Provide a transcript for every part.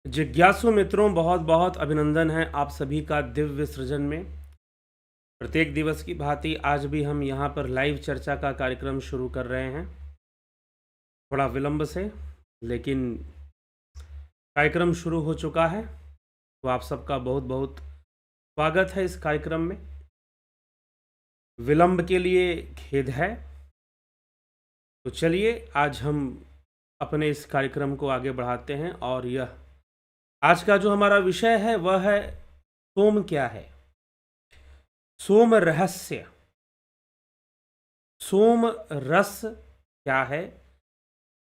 जिज्ञासु मित्रों, बहुत बहुत अभिनंदन है आप सभी का दिव्य सृजन में। प्रत्येक दिवस की भांति आज भी हम यहाँ पर लाइव चर्चा का कार्यक्रम शुरू कर रहे हैं, थोड़ा विलंब से, लेकिन कार्यक्रम शुरू हो चुका है। तो आप सबका बहुत बहुत स्वागत है इस कार्यक्रम में। विलंब के लिए खेद है। तो चलिए आज हम अपने इस कार्यक्रम को आगे बढ़ाते हैं, और यह आज का जो हमारा विषय है वह है सोम क्या है, सोम रहस्य, सोम रस क्या है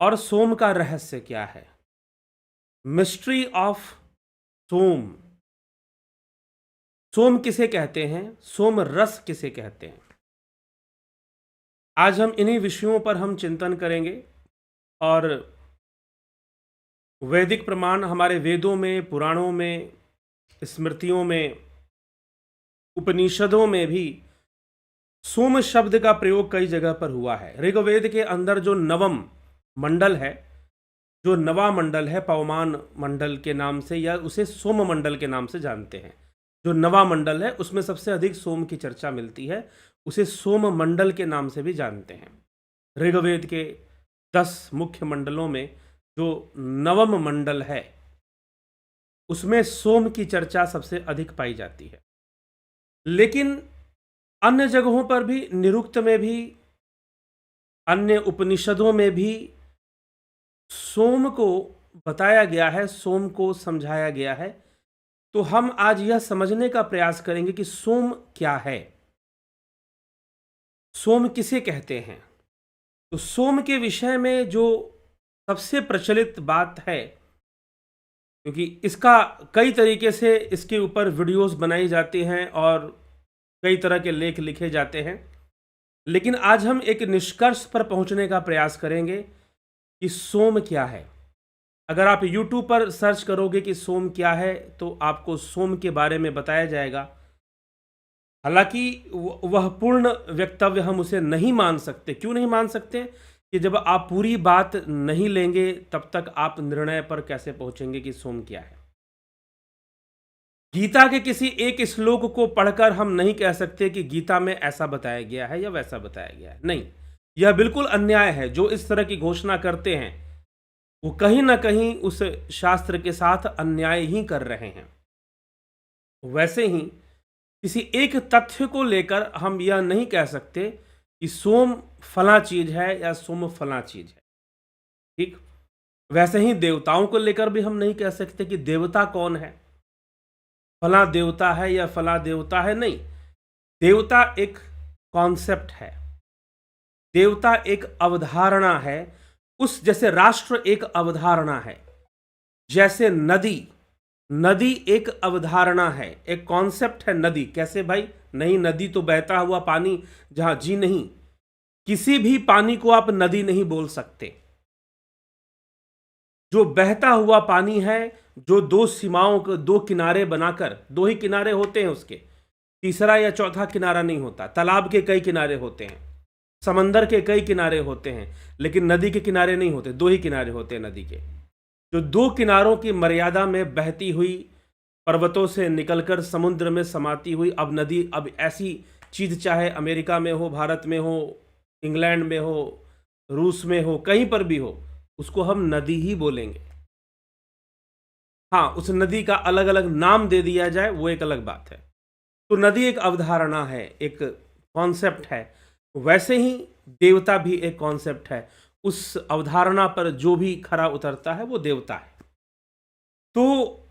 और सोम का रहस्य क्या है। मिस्ट्री ऑफ सोम। सोम किसे कहते हैं, सोम रस किसे कहते हैं, आज हम इन्हीं विषयों पर हम चिंतन करेंगे। और वैदिक प्रमाण हमारे वेदों में, पुराणों में, स्मृतियों में, उपनिषदों में भी सोम शब्द का प्रयोग कई जगह पर हुआ है। ऋग्वेद के अंदर जो नवम मंडल है, जो नवा मंडल है, पवमान मंडल के नाम से, या उसे सोम मंडल के नाम से जानते हैं, जो नवा मंडल है उसमें सबसे अधिक सोम की चर्चा मिलती है, उसे सोम मंडल के नाम से भी जानते हैं। ऋग्वेद के 10 मुख्य मंडलों में जो नवम मंडल है उसमें सोम की चर्चा सबसे अधिक पाई जाती है। लेकिन अन्य जगहों पर भी, निरुक्त में भी, अन्य उपनिषदों में भी सोम को बताया गया है, सोम को समझाया गया है। तो हम आज यह समझने का प्रयास करेंगे कि सोम क्या है, सोम किसे कहते हैं। तो सोम के विषय में जो सबसे प्रचलित बात है, क्योंकि इसका कई तरीके से इसके ऊपर वीडियोस बनाई जाती हैं और कई तरह के लेख लिखे जाते हैं, लेकिन आज हम एक निष्कर्ष पर पहुंचने का प्रयास करेंगे कि सोम क्या है। अगर आप YouTube पर सर्च करोगे कि सोम क्या है तो आपको सोम के बारे में बताया जाएगा। हालांकि वह पूर्ण वक्तव्य हम उसे नहीं मान सकते। क्यों नहीं मान सकते? कि जब आप पूरी बात नहीं लेंगे तब तक आप निर्णय पर कैसे पहुंचेंगे कि सोम क्या है। गीता के किसी एक श्लोक को पढ़कर हम नहीं कह सकते कि गीता में ऐसा बताया गया है या वैसा बताया गया है। नहीं, यह बिल्कुल अन्याय है। जो इस तरह की घोषणा करते हैं वो कहीं ना कहीं उस शास्त्र के साथ अन्याय ही कर रहे हैं। वैसे ही किसी एक तथ्य को लेकर हम यह नहीं कह सकते कि सोम फला चीज है या सोम फला चीज है। ठीक, वैसे ही देवताओं को लेकर भी हम नहीं कह सकते कि देवता कौन है, फला देवता है या फला देवता है। नहीं, देवता एक कॉन्सेप्ट है, देवता एक अवधारणा है। उस जैसे राष्ट्र एक अवधारणा है, जैसे नदी, नदी एक अवधारणा है, एक कॉन्सेप्ट है नदी। कैसे भाई? नहीं, नदी तो बहता हुआ पानी जहां जी नहीं, किसी भी पानी को आप नदी नहीं बोल सकते। जो बहता हुआ पानी है, जो दो सीमाओं को, दो किनारे बनाकर, दो ही किनारे होते हैं उसके, तीसरा या चौथा किनारा नहीं होता। तालाब के कई किनारे होते हैं, समंदर के कई किनारे होते हैं, लेकिन नदी के किनारे नहीं होते। दो ही किनारे होते हैं नदी के। जो दो किनारों की मर्यादा में बहती हुई, पर्वतों से निकलकर समुद्र में समाती हुई, अब नदी, अब ऐसी चीज चाहे अमेरिका में हो, भारत में हो, इंग्लैंड में हो, रूस में हो, कहीं पर भी हो, उसको हम नदी ही बोलेंगे। हाँ, उस नदी का अलग अलग नाम दे दिया जाए वो एक अलग बात है। तो नदी एक अवधारणा है, एक कॉन्सेप्ट है। वैसे ही देवता भी एक कॉन्सेप्ट है। उस अवधारणा पर जो भी खरा उतरता है वो देवता है। तो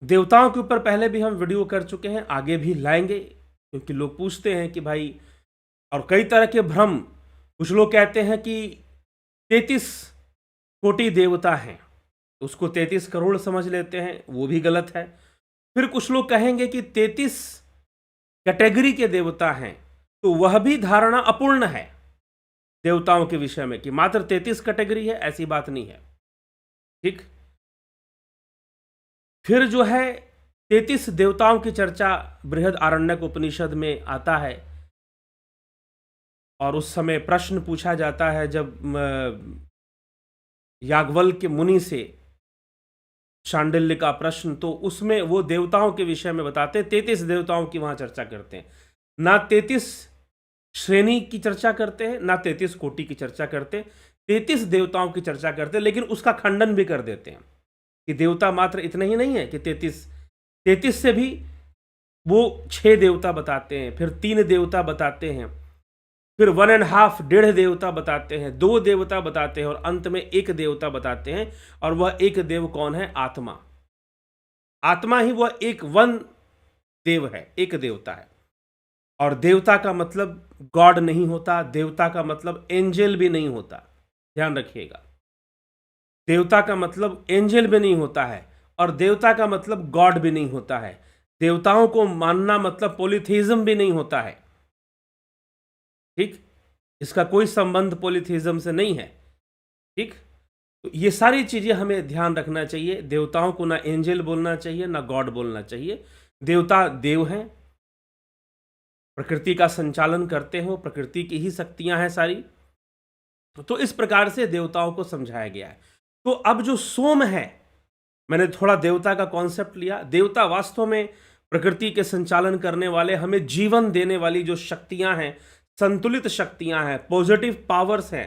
देवताओं के ऊपर पहले भी हम वीडियो कर चुके हैं, आगे भी लाएंगे, क्योंकि लोग पूछते हैं कि भाई, और कई तरह के भ्रम। कुछ लोग कहते हैं कि 33 कोटि देवता हैं, उसको 33 करोड़ समझ लेते हैं, वो भी गलत है। फिर कुछ लोग कहेंगे कि 33 कैटेगरी के देवता हैं, तो वह भी धारणा अपूर्ण है देवताओं के विषय में, कि मात्र 33 कैटेगरी है, ऐसी बात नहीं है। ठीक, फिर जो है 33 देवताओं की चर्चा बृहद आरण्यक उपनिषद में आता है, और उस समय प्रश्न पूछा जाता है जब याज्ञवल्क्य मुनि से शांडिल्य का प्रश्न, तो उसमें वो देवताओं के विषय में बताते हैं। 33 देवताओं की वहां चर्चा करते हैं, ना 33 श्रेणी की चर्चा करते हैं, ना 33 कोटि की चर्चा करते हैं, 33 देवताओं की चर्चा करते हैं, लेकिन उसका खंडन भी कर देते हैं कि देवता मात्र इतने ही नहीं है कि 33 से भी वो 6 देवता बताते हैं, फिर 3 देवता बताते हैं, फिर 1.5 डेढ़ देवता बताते हैं, 2 देवता बताते हैं, और अंत में 1 देवता बताते हैं। और वह एक देव कौन है? आत्मा। आत्मा ही वह एक वन देव है, एक देवता है। और देवता का मतलब गॉड नहीं होता, देवता का मतलब एंजल भी नहीं होता, ध्यान रखिएगा। देवता का मतलब एंजल भी नहीं होता है, और देवता का मतलब गॉड भी नहीं होता है। देवताओं को मानना मतलब पॉलीथीज्म भी नहीं होता है, ठीक। इसका कोई संबंध पॉलीथीज्म से नहीं है, ठीक। तो ये सारी चीजें हमें ध्यान रखना चाहिए। देवताओं को ना एंजल बोलना चाहिए, ना गॉड बोलना चाहिए। देवता देव हैं, प्रकृति का संचालन करते हो, प्रकृति की ही शक्तियां हैं सारी। तो इस प्रकार से देवताओं को समझाया गया है। तो अब जो सोम है, मैंने थोड़ा देवता का कॉन्सेप्ट लिया। देवता वास्तव में प्रकृति के संचालन करने वाले, हमें जीवन देने वाली जो शक्तियां हैं, संतुलित शक्तियां हैं, पॉजिटिव पावर्स हैं,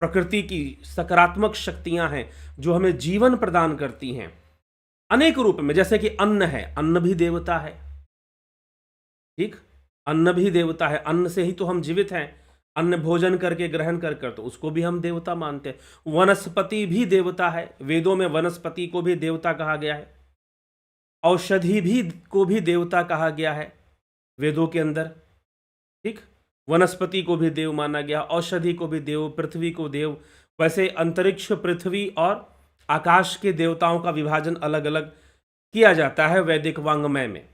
प्रकृति की सकारात्मक शक्तियां हैं जो हमें जीवन प्रदान करती हैं अनेक रूप में। जैसे कि अन्न है, अन्न भी देवता है, ठीक। अन्न भी देवता है, अन्न से ही तो हम जीवित हैं। अन्न भोजन करके ग्रहण कर तो उसको भी हम देवता मानते हैं। वनस्पति भी देवता है, वेदों में वनस्पति को भी देवता कहा गया है। औषधि भी को भी देवता कहा गया है वेदों के अंदर, ठीक। वनस्पति को भी देव माना गया, औषधि को भी देव, पृथ्वी को देव। वैसे अंतरिक्ष, पृथ्वी और आकाश के देवताओं का विभाजन अलग अलग किया जाता है वैदिक वांग्मय में।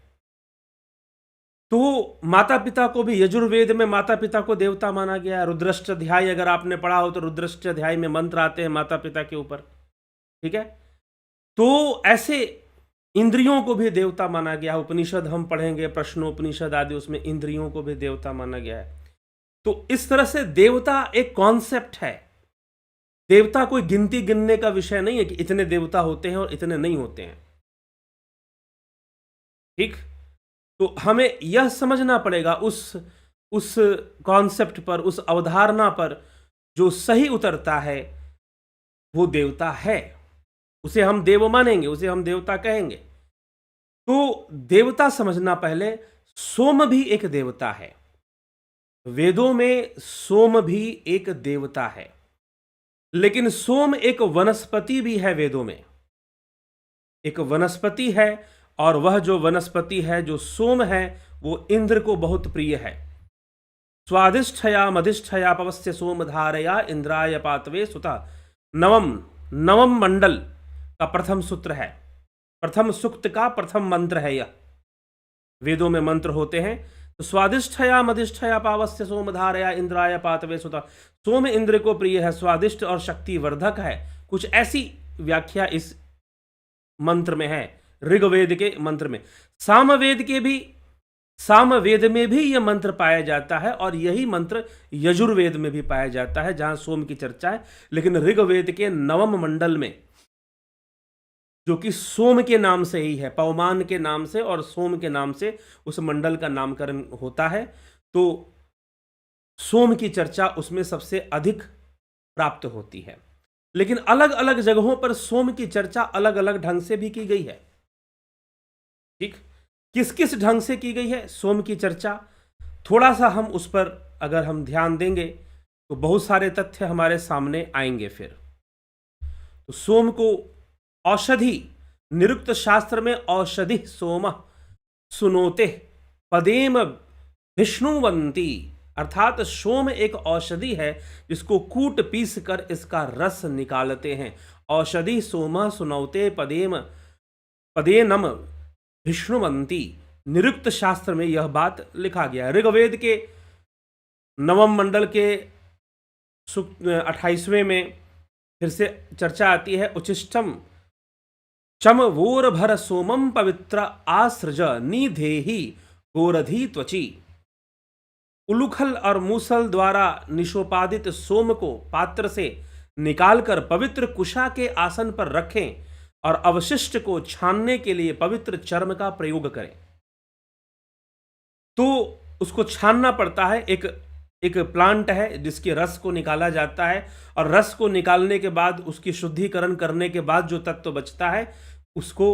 तो माता पिता को भी यजुर्वेद में माता पिता को देवता माना गया है। रुद्राष्टाध्याय अगर आपने पढ़ा हो तो रुद्राष्टाध्याय में मंत्र आते हैं माता पिता के ऊपर, ठीक है। तो ऐसे इंद्रियों को भी देवता माना गया है। उपनिषद हम पढ़ेंगे, प्रश्नोपनिषद आदि, उसमें इंद्रियों को भी देवता माना गया है। तो इस तरह से देवता एक कॉन्सेप्ट है। देवता कोई गिनती गिनने का विषय नहीं है कि इतने देवता होते हैं और इतने नहीं होते हैं, ठीक। तो हमें यह समझना पड़ेगा उस कॉन्सेप्ट पर, उस अवधारणा पर जो सही उतरता है वो देवता है, उसे हम देव मानेंगे, उसे हम देवता कहेंगे। तो देवता समझना, पहले सोम भी एक देवता है। वेदों में सोम भी एक देवता है, लेकिन सोम एक वनस्पति भी है। वेदों में एक वनस्पति है, और वह जो वनस्पति है, जो सोम है, वो इंद्र को बहुत प्रिय है। स्वादिष्ठया मधिष्ठया पवस्य सोमधारया इंद्राय पातवे सुता। नवम मंडल का प्रथम सूत्र है, प्रथम सूक्त का प्रथम मंत्र है यह। वेदों में मंत्र होते हैं। तो स्वादिष्ठया मधिष्ठया पावस्य सोमधारया इंद्राय पातवे सुता। सोम इंद्र को प्रिय है, स्वादिष्ट और शक्तिवर्धक है। कुछ ऐसी व्याख्या इस मंत्र में है, ऋग्वेद के मंत्र में। सामवेद में भी यह मंत्र पाया जाता है, और यही मंत्र यजुर्वेद में भी पाया जाता है जहां सोम की चर्चा है। लेकिन ऋग्वेद के नवम मंडल में, जो कि सोम के नाम से ही है, पवमान के नाम से और सोम के नाम से उस मंडल का नामकरण होता है, तो सोम की चर्चा उसमें सबसे अधिक प्राप्त होती है। लेकिन अलग अलग जगहों पर सोम की चर्चा अलग अलग ढंग से भी की गई है, ठीक। किस किस ढंग से की गई है सोम की चर्चा, थोड़ा सा हम उस पर अगर हम ध्यान देंगे तो बहुत सारे तथ्य हमारे सामने आएंगे। फिर तो सोम को औषधि, निरुक्त शास्त्र में औषधि सोम सुनोते पदेम विष्णुवंती, अर्थात सोम एक औषधि है जिसको कूट पीस कर इसका रस निकालते हैं। औषधि सोम सुनौते पदेनम विष्णुवंती, निरुक्त शास्त्र में यह बात लिखा गया है। ऋग्वेद के नवम मंडल के 28वें में फिर से चर्चा आती है। उचिष्टम चम वोर भर सोमम पवित्र आसृज निधेहि गोरधि त्वची। उलूखल और मूसल द्वारा निशोपादित सोम को पात्र से निकालकर पवित्र कुशा के आसन पर रखें और अवशिष्ट को छानने के लिए पवित्र चर्म का प्रयोग करें। तो उसको छानना पड़ता है। एक एक प्लांट है जिसके रस को निकाला जाता है, और रस को निकालने के बाद उसकी शुद्धिकरण करने के बाद जो तत्व बचता है उसको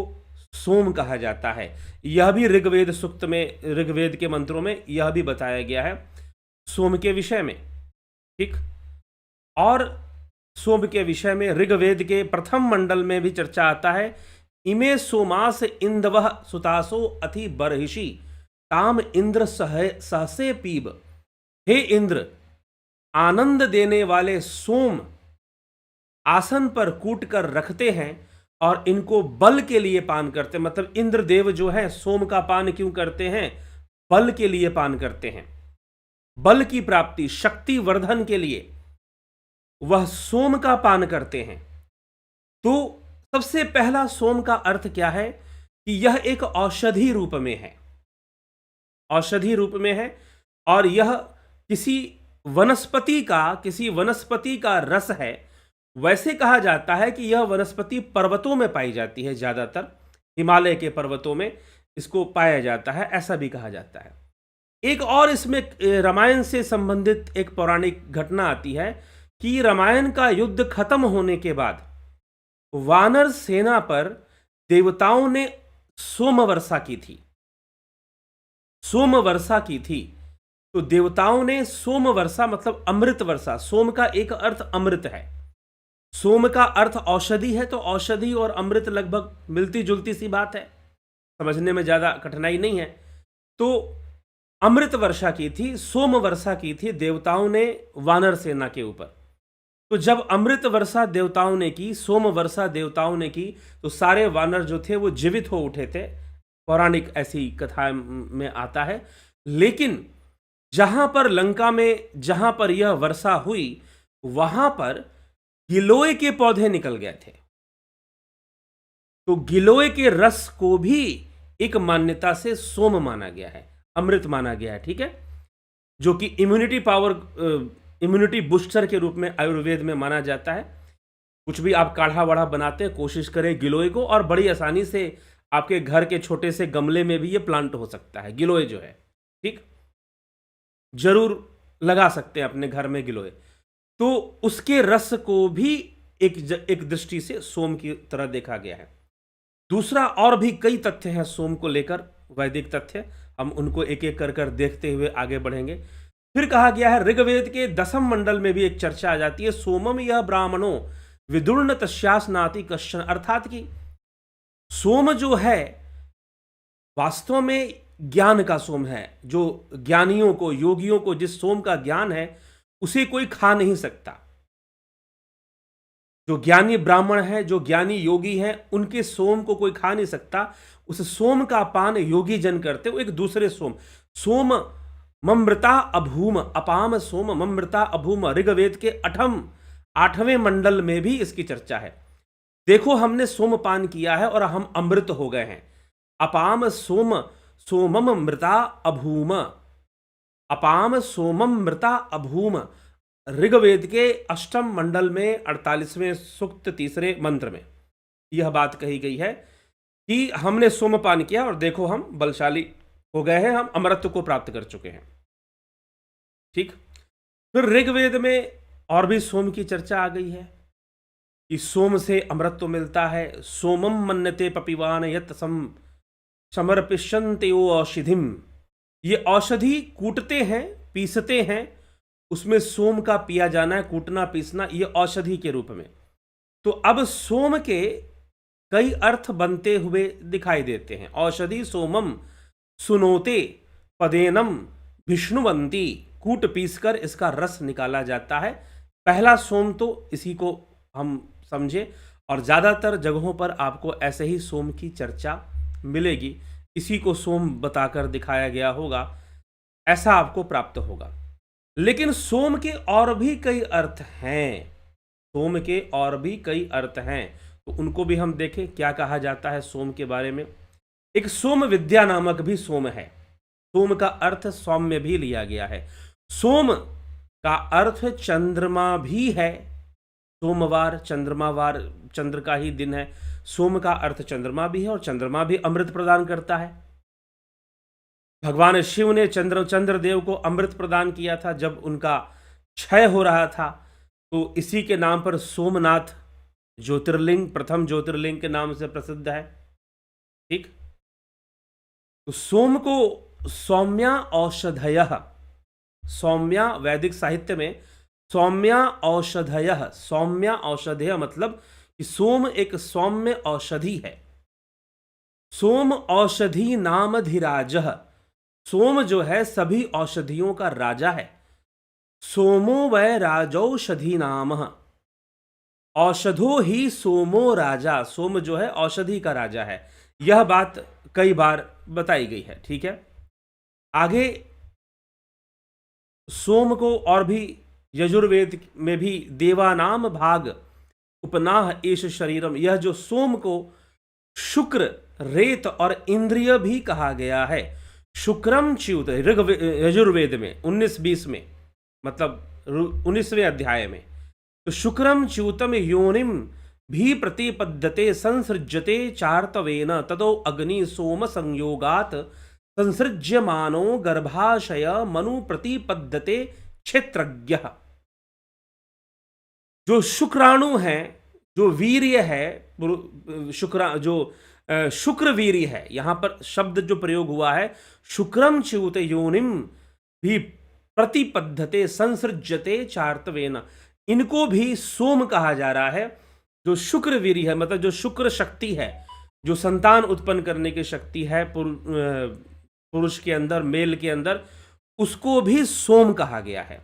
सोम कहा जाता है। यह भी ऋग्वेद सूक्त में, ऋग्वेद के मंत्रों में यह भी बताया गया है सोम के विषय में। ठीक। और सोम के विषय में ऋग्वेद के प्रथम मंडल में भी चर्चा आता है। इमे सोमास इंदवः सुतासो अति बर्हिषि ताम इंद्र सहसे पीब। हे इंद्र, आनंद देने वाले सोम आसन पर कूट कर रखते हैं और इनको बल के लिए पान करते हैं। मतलब इंद्र देव जो है सोम का पान क्यों करते हैं? बल के लिए पान करते हैं। बल की प्राप्ति, शक्ति वर्धन के लिए वह सोम का पान करते हैं। तो सबसे पहला सोम का अर्थ क्या है कि यह एक औषधि रूप में है, औषधि रूप में है, और यह किसी वनस्पति का रस है। वैसे कहा जाता है कि यह वनस्पति पर्वतों में पाई जाती है, ज्यादातर हिमालय के पर्वतों में इसको पाया जाता है, ऐसा भी कहा जाता है। एक और इसमें रामायण से संबंधित एक पौराणिक घटना आती है कि रामायण का युद्ध खत्म होने के बाद वानर सेना पर देवताओं ने सोम वर्षा की थी। सोम वर्षा की थी। तो देवताओं ने सोम वर्षा मतलब अमृत वर्षा। सोम का एक अर्थ अमृत है, सोम का अर्थ औषधि है। तो औषधि और अमृत लगभग मिलती जुलती सी बात है, समझने में ज्यादा कठिनाई नहीं है। तो अमृत वर्षा की थी, सोम वर्षा की थी देवताओं ने वानर सेना के ऊपर। तो जब अमृत वर्षा देवताओं ने की, सोम वर्षा देवताओं ने की, तो सारे वानर जो थे वो जीवित हो उठे थे। पौराणिक ऐसी कथा में आता है। लेकिन जहां पर लंका में जहां पर यह वर्षा हुई वहां पर गिलोय के पौधे निकल गए थे। तो गिलोय के रस को भी एक मान्यता से सोम माना गया है, अमृत माना गया है। ठीक है, जो कि इम्यूनिटी बूस्टर के रूप में आयुर्वेद में माना जाता है। कुछ भी आप काढ़ा वाढ़ा बनाते हैं, कोशिश करें गिलोय को, और बड़ी आसानी से आपके घर के छोटे से गमले में भी ये प्लांट हो सकता है, गिलोय जो है। ठीक, जरूर लगा सकते हैं अपने घर में गिलोय। तो उसके रस को भी एक दृष्टि से सोम की तरह देखा गया है। दूसरा और भी कई तथ्य हैं सोम को लेकर, वैदिक तथ्य, हम उनको एक एक कर देखते हुए आगे बढ़ेंगे। फिर कहा गया है ऋग्वेद के 10वें मंडल में भी एक चर्चा आ जाती है, सोमम यह ब्राह्मणों विदुर्ण तस्यास्नाति कश्चन। अर्थात कि सोम जो है वास्तव में ज्ञान का सोम है। जो ज्ञानियों को, योगियों को जिस सोम का ज्ञान है उसे कोई खा नहीं सकता। जो ज्ञानी ब्राह्मण है, जो ज्ञानी योगी है, उनके सोम को कोई खा नहीं सकता। उस सोम का पान योगी जन करते। वो एक दूसरे सोम ममृता अभूम, अपाम सोम ममृता अभूम। ऋग्वेद के 8वें मंडल में भी इसकी चर्चा है। देखो, हमने सोम पान किया है और हम अमृत हो गए हैं। अपाम सोमम मृता अभूम, अपाम सोमम मृता अभूम। ऋग्वेद के 8वें मंडल में 48वें सूक्त 3रे मंत्र में यह बात कही गई है कि हमने सोमपान किया और देखो हम बलशाली हो गए हैं, हम अमरत्व को प्राप्त कर चुके हैं। ठीक। फिर ऋग्वेद में और भी सोम की चर्चा आ गई है कि सोम से अमरत्व मिलता है। सोमम मन्यते पपिवान यत समर्पिष्यन्ते औषधिम। ये औषधि कूटते हैं, पीसते हैं, उसमें सोम का पिया जाना है, कूटना पीसना, ये औषधि के रूप में। तो अब सोम के कई अर्थ बनते हुए दिखाई देते हैं। औषधि सोमम सुनोते पदेनम विष्णुवंती। कूट पीसकर इसका रस निकाला जाता है। पहला सोम तो इसी को हम समझे, और ज़्यादातर जगहों पर आपको ऐसे ही सोम की चर्चा मिलेगी। इसी को सोम बताकर दिखाया गया होगा, ऐसा आपको प्राप्त होगा। लेकिन सोम के और भी कई अर्थ हैं, सोम के और भी कई अर्थ हैं, तो उनको भी हम देखें क्या कहा जाता है सोम के बारे में। एक सोम विद्या नामक भी सोम है। सोम का अर्थ सौम्य भी लिया गया है। सोम का अर्थ चंद्रमा भी है, सोमवार चंद्रमावार, चंद्र का ही दिन है। सोम का अर्थ चंद्रमा भी है और चंद्रमा भी अमृत प्रदान करता है। भगवान शिव ने चंद्रदेव को अमृत प्रदान किया था जब उनका क्षय हो रहा था, तो इसी के नाम पर सोमनाथ ज्योतिर्लिंग, प्रथम ज्योतिर्लिंग के नाम से प्रसिद्ध है। ठीक, तो सोम को सौम्या औषधयः, सौम्या वैदिक साहित्य में सौम्या औषधयः, सौम्या औषधय मतलब कि सोम एक सौम्य औषधि है। सोम औषधि नामधिराजः, सोम जो है सभी औषधियों का राजा है। सोमो वै राजौषधि नामः, औषधो ही सोमो राजा, सोम जो है औषधि का राजा है। यह बात कई बार बताई गई है। ठीक है, आगे सोम को और भी यजुर्वेद में भी देवानाम भाग उपनाह एष शरीरम, यह जो सोम को शुक्र, रेत और इंद्रिय भी कहा गया है। शुक्रम च्युत यजुर्वेद में 19-20 में, मतलब 19वें अध्याय में, तो शुक्रम च्युतम योनिम भी प्रतिपद्यते संसृज्यते चार्तवेन ततो अग्नि सोम संयोगात संसृज्यमानो गर्भाशय मनु प्रतिपद्यते क्षेत्रज्ञ। जो शुक्राणु है, जो वीर्य है, शुक्र वीर्य है, यहां पर शब्द जो प्रयोग हुआ है शुक्रम च्युत योनिम भी प्रतिपद्धते संसृज्यते चार्तवेन, इनको भी सोम कहा जा रहा है। जो शुक्र वीर्य है मतलब जो शुक्र शक्ति है, जो संतान उत्पन्न करने की शक्ति है पुरुष के अंदर, मेल के अंदर, उसको भी सोम कहा गया है,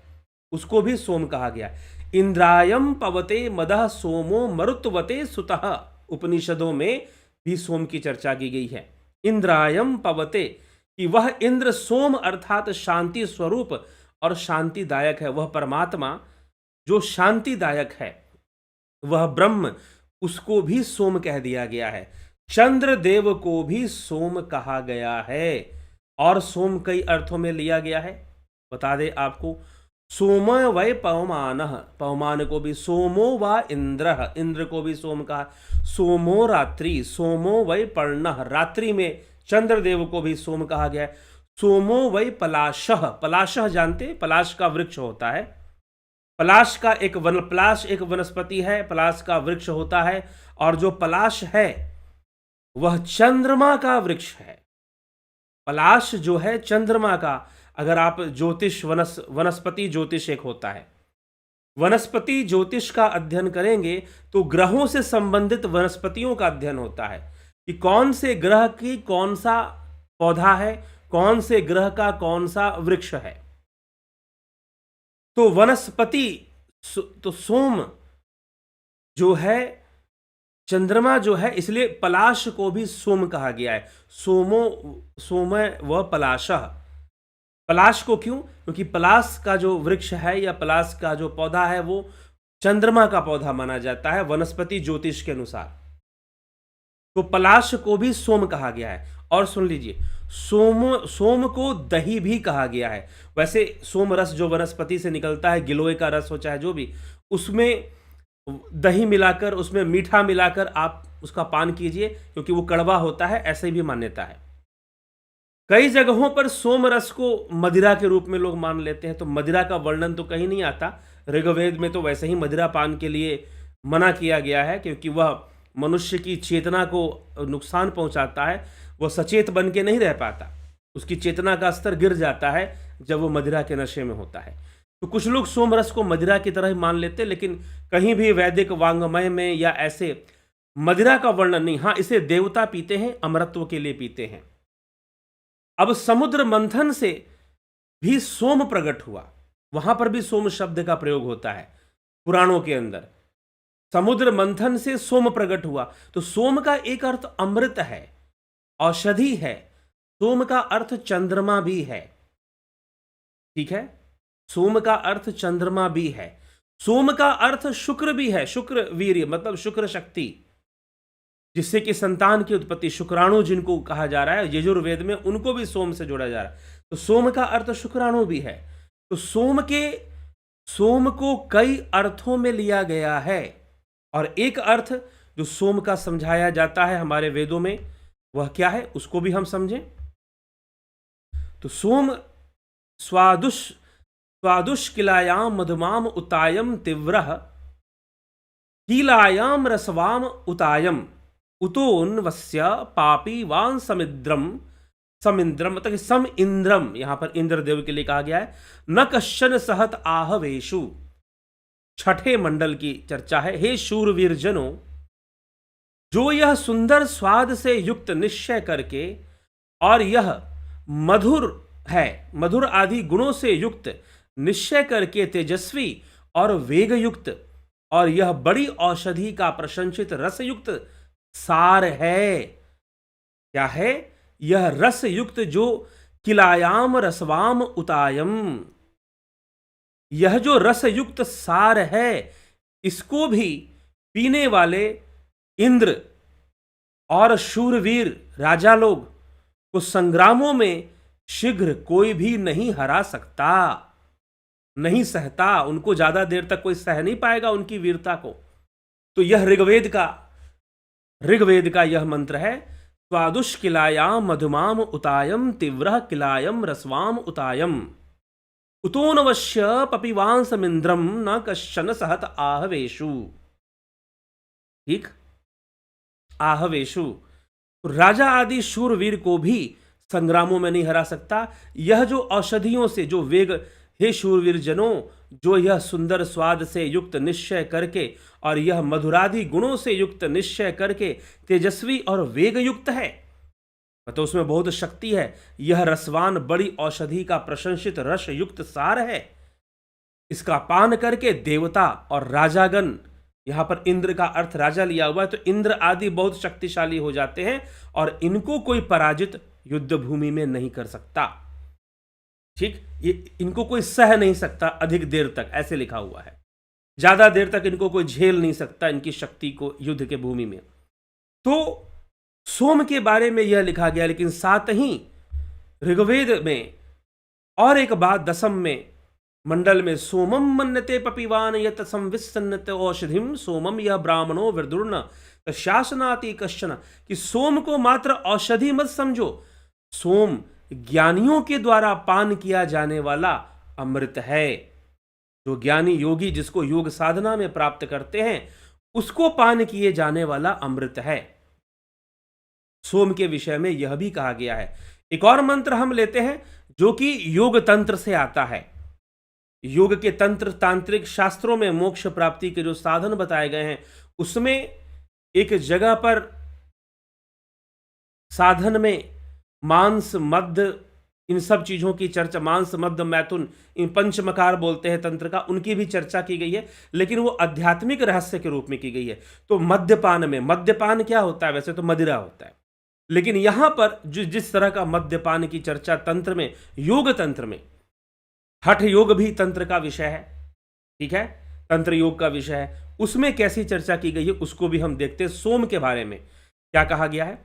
उसको भी सोम कहा गया है। इंद्रायम पवते मदः सोमो मरुत्वते सुतः, उपनिषदों में भी सोम की चर्चा की गई है। इंद्रायम पवते, कि वह इंद्र सोम अर्थात शांति स्वरूप और शांतिदायक है, वह परमात्मा जो शांतिदायक है, वह ब्रह्म, उसको भी सोम कह दिया गया है। चंद्रदेव को भी सोम कहा गया है, और सोम कई अर्थों में लिया गया है, बता दे आपको। सोम वै पवमान, पवमान को भी सोमो व इंद्र, इंद्र को भी सोम कहा। सोमो रात्रि, सोमो वै पर्ण, रात्रि में चंद्रदेव को भी सोम कहा गया है। सोमो वै पलाशः, पलाशः जानते, पलाश का वृक्ष होता है, पलाश का एक पलाश एक वनस्पति है, पलाश का वृक्ष होता है, और जो पलाश है वह चंद्रमा का वृक्ष है। पलाश जो है चंद्रमा का, अगर आप ज्योतिष वनस्पति ज्योतिष एक होता है, वनस्पति ज्योतिष का अध्ययन करेंगे तो ग्रहों से संबंधित वनस्पतियों का अध्ययन होता है कि कौन से ग्रह की कौन सा पौधा है, कौन से ग्रह का कौन सा वृक्ष है। तो वनस्पति, तो सोम जो है, चंद्रमा जो है, इसलिए पलाश को भी सोम कहा गया है। सोम व पलाशः, पलाश को क्यों? क्योंकि पलाश का जो वृक्ष है या पलाश का जो पौधा है वो चंद्रमा का पौधा माना जाता है वनस्पति ज्योतिष के अनुसार, तो पलाश को भी सोम कहा गया है। और सुन लीजिए, सोम को दही भी कहा गया है। वैसे सोम रस जो वनस्पति से निकलता है, गिलोय का रस हो चाहे जो भी, उसमें दही मिलाकर, उसमें मीठा मिलाकर आप उसका पान कीजिए, क्योंकि वो कड़वा होता है, ऐसे भी मान्यता है। कई जगहों पर सोम रस को मदिरा के रूप में लोग मान लेते हैं, तो मदिरा का वर्णन तो कहीं नहीं आता। ऋग्वेद में तो वैसे ही मदिरा पान के लिए मना किया गया है, क्योंकि वह मनुष्य की चेतना को नुकसान पहुंचाता है, वह सचेत बन के नहीं रह पाता, उसकी चेतना का स्तर गिर जाता है जब वो मदिरा के नशे में होता है। तो कुछ लोग सोम रस को मदिरा की तरह ही मान लेते हैं, लेकिन कहीं भी वैदिक वांग्मय में या ऐसे मदिरा का वर्णन नहीं। हाँ, इसे देवता पीते हैं, अमरत्व के लिए पीते हैं। अब समुद्र मंथन से भी सोम प्रकट हुआ, वहां पर भी सोम शब्द का प्रयोग होता है पुराणों के अंदर। समुद्र मंथन से सोम प्रकट हुआ, तो सोम का एक अर्थ अमृत है, औषधि है। सोम का अर्थ चंद्रमा भी है, ठीक है, सोम का अर्थ चंद्रमा भी है। सोम का अर्थ शुक्र भी है, शुक्र वीर्य मतलब शुक्र शक्ति, जिससे कि संतान की उत्पत्ति, शुक्राणु जिनको कहा जा रहा है यजुर्वेद में, उनको भी सोम से जोड़ा जा रहा है। तो सोम का अर्थ शुक्राणु भी है। तो सोम के सोम को कई अर्थों में लिया गया है, और एक अर्थ जो सोम का समझाया जाता है हमारे वेदों में, वह क्या है उसको भी हम समझें। तो सोम स्वादुष्किलायाम मधुमाम उतायम तीव्रः कीलायाम रसवाम उतायम उतोन्वस्य पापी वान समिद्रम समिंद्रम, मतलब कि सम इंद्रम, यहां पर इंद्रदेव के लिए कहा गया है। न कश्चन सहत आहवेशु, छठे मंडल की चर्चा है। हे शूरवीर जनों, जो यह सुंदर स्वाद से युक्त निश्चय करके और यह मधुर है, मधुर आदि गुणों से युक्त निश्चय करके तेजस्वी और वेग युक्त, और यह बड़ी औषधि का प्रशंसित रसयुक्त सार है। क्या है? यह रस युक्त जो किलायाम रसवाम उतायम, यह जो रस युक्त सार है, इसको भी पीने वाले इंद्र और शूरवीर राजा लोग को संग्रामों में शीघ्र कोई भी नहीं हरा सकता, नहीं सहता। उनको ज्यादा देर तक कोई सह नहीं पाएगा उनकी वीरता को। तो यह ऋग्वेद का यह मंत्र है, स्वादुष्किलायाम मधुमाम उतायम तीव्र किलायम रसवाम उतायम उतोनवश्य पपिवांसमिंद्रम न कश्चन सहत आहवेशु। ठीक, आहवेशु, राजा आदि शूरवीर को भी संग्रामों में नहीं हरा सकता। यह जो औषधियों से जो वेग, हे शूरवीर जनों, जो यह सुंदर स्वाद से युक्त निश्चय करके और यह मधुरादि गुणों से युक्त निश्चय करके तेजस्वी और वेग युक्त है, तो उसमें बहुत शक्ति है। यह रसवान बड़ी औषधि का प्रशंसित रस युक्त सार है। इसका पान करके देवता और राजागण, यहां पर इंद्र का अर्थ राजा लिया हुआ है, तो इंद्र आदि बहुत शक्तिशाली हो जाते हैं और इनको कोई पराजित युद्ध भूमि में नहीं कर सकता। ठीक, ये इनको कोई सह नहीं सकता अधिक देर तक, ऐसे लिखा हुआ है। ज्यादा देर तक इनको कोई झेल नहीं सकता इनकी शक्ति को युद्ध के भूमि में। तो सोम के बारे में यह लिखा गया, लेकिन साथ ही ऋग्वेद में और एक बात, दसम में मंडल में, सोमम मन्यते पपिवान यत संविस्सन्नत औषधिम सोमम यह ब्राह्मणो विदुर्न शासनाति कश्चन, कि सोम को मात्र औषधि मत समझो, सोम ज्ञानियों के द्वारा पान किया जाने वाला अमृत है। जो ज्ञानी योगी जिसको योग साधना में प्राप्त करते हैं, उसको पान किए जाने वाला अमृत है। सोम के विषय में यह भी कहा गया है। एक और मंत्र हम लेते हैं जो कि योग तंत्र से आता है। योग के तंत्र तांत्रिक शास्त्रों में मोक्ष प्राप्ति के जो साधन बताए गए हैं, उसमें एक जगह पर साधन में मांस मध्य इन सब चीजों की चर्चा, मांस मध्य मैथुन, इन पंचमकार बोलते हैं तंत्र का, उनकी भी चर्चा की गई है, लेकिन वो आध्यात्मिक रहस्य के रूप में की गई है। तो मद्यपान में, मद्यपान क्या होता है? वैसे तो मदिरा होता है, लेकिन यहां पर जिस तरह का मद्यपान की चर्चा तंत्र में, योग तंत्र में, हठ योग भी तंत्र का विषय है, ठीक है, तंत्र योग का विषय है, उसमें कैसी चर्चा की गई है उसको भी हम देखते हैं। सोम के बारे में क्या कहा गया है?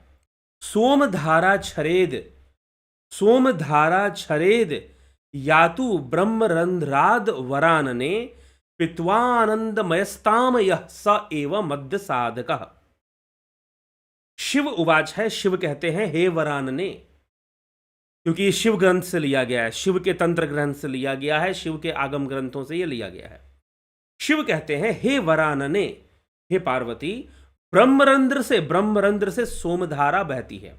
सोम धारा छरेद, सोम धारा छरेद यातु ब्रह्मरंध्राद वरानने पित्वानंदमयस्ताम यह स एव मध्य साधक। शिव उवाच है, शिव कहते हैं, हे वरानने, क्योंकि ये शिव ग्रंथ से लिया गया है, शिव के तंत्र ग्रंथ से लिया गया है, शिव के आगम ग्रंथों से यह लिया गया है। शिव कहते हैं, हे वरानने, हे पार्वती, ब्रह्मरंध्र से सोमधारा बहती है,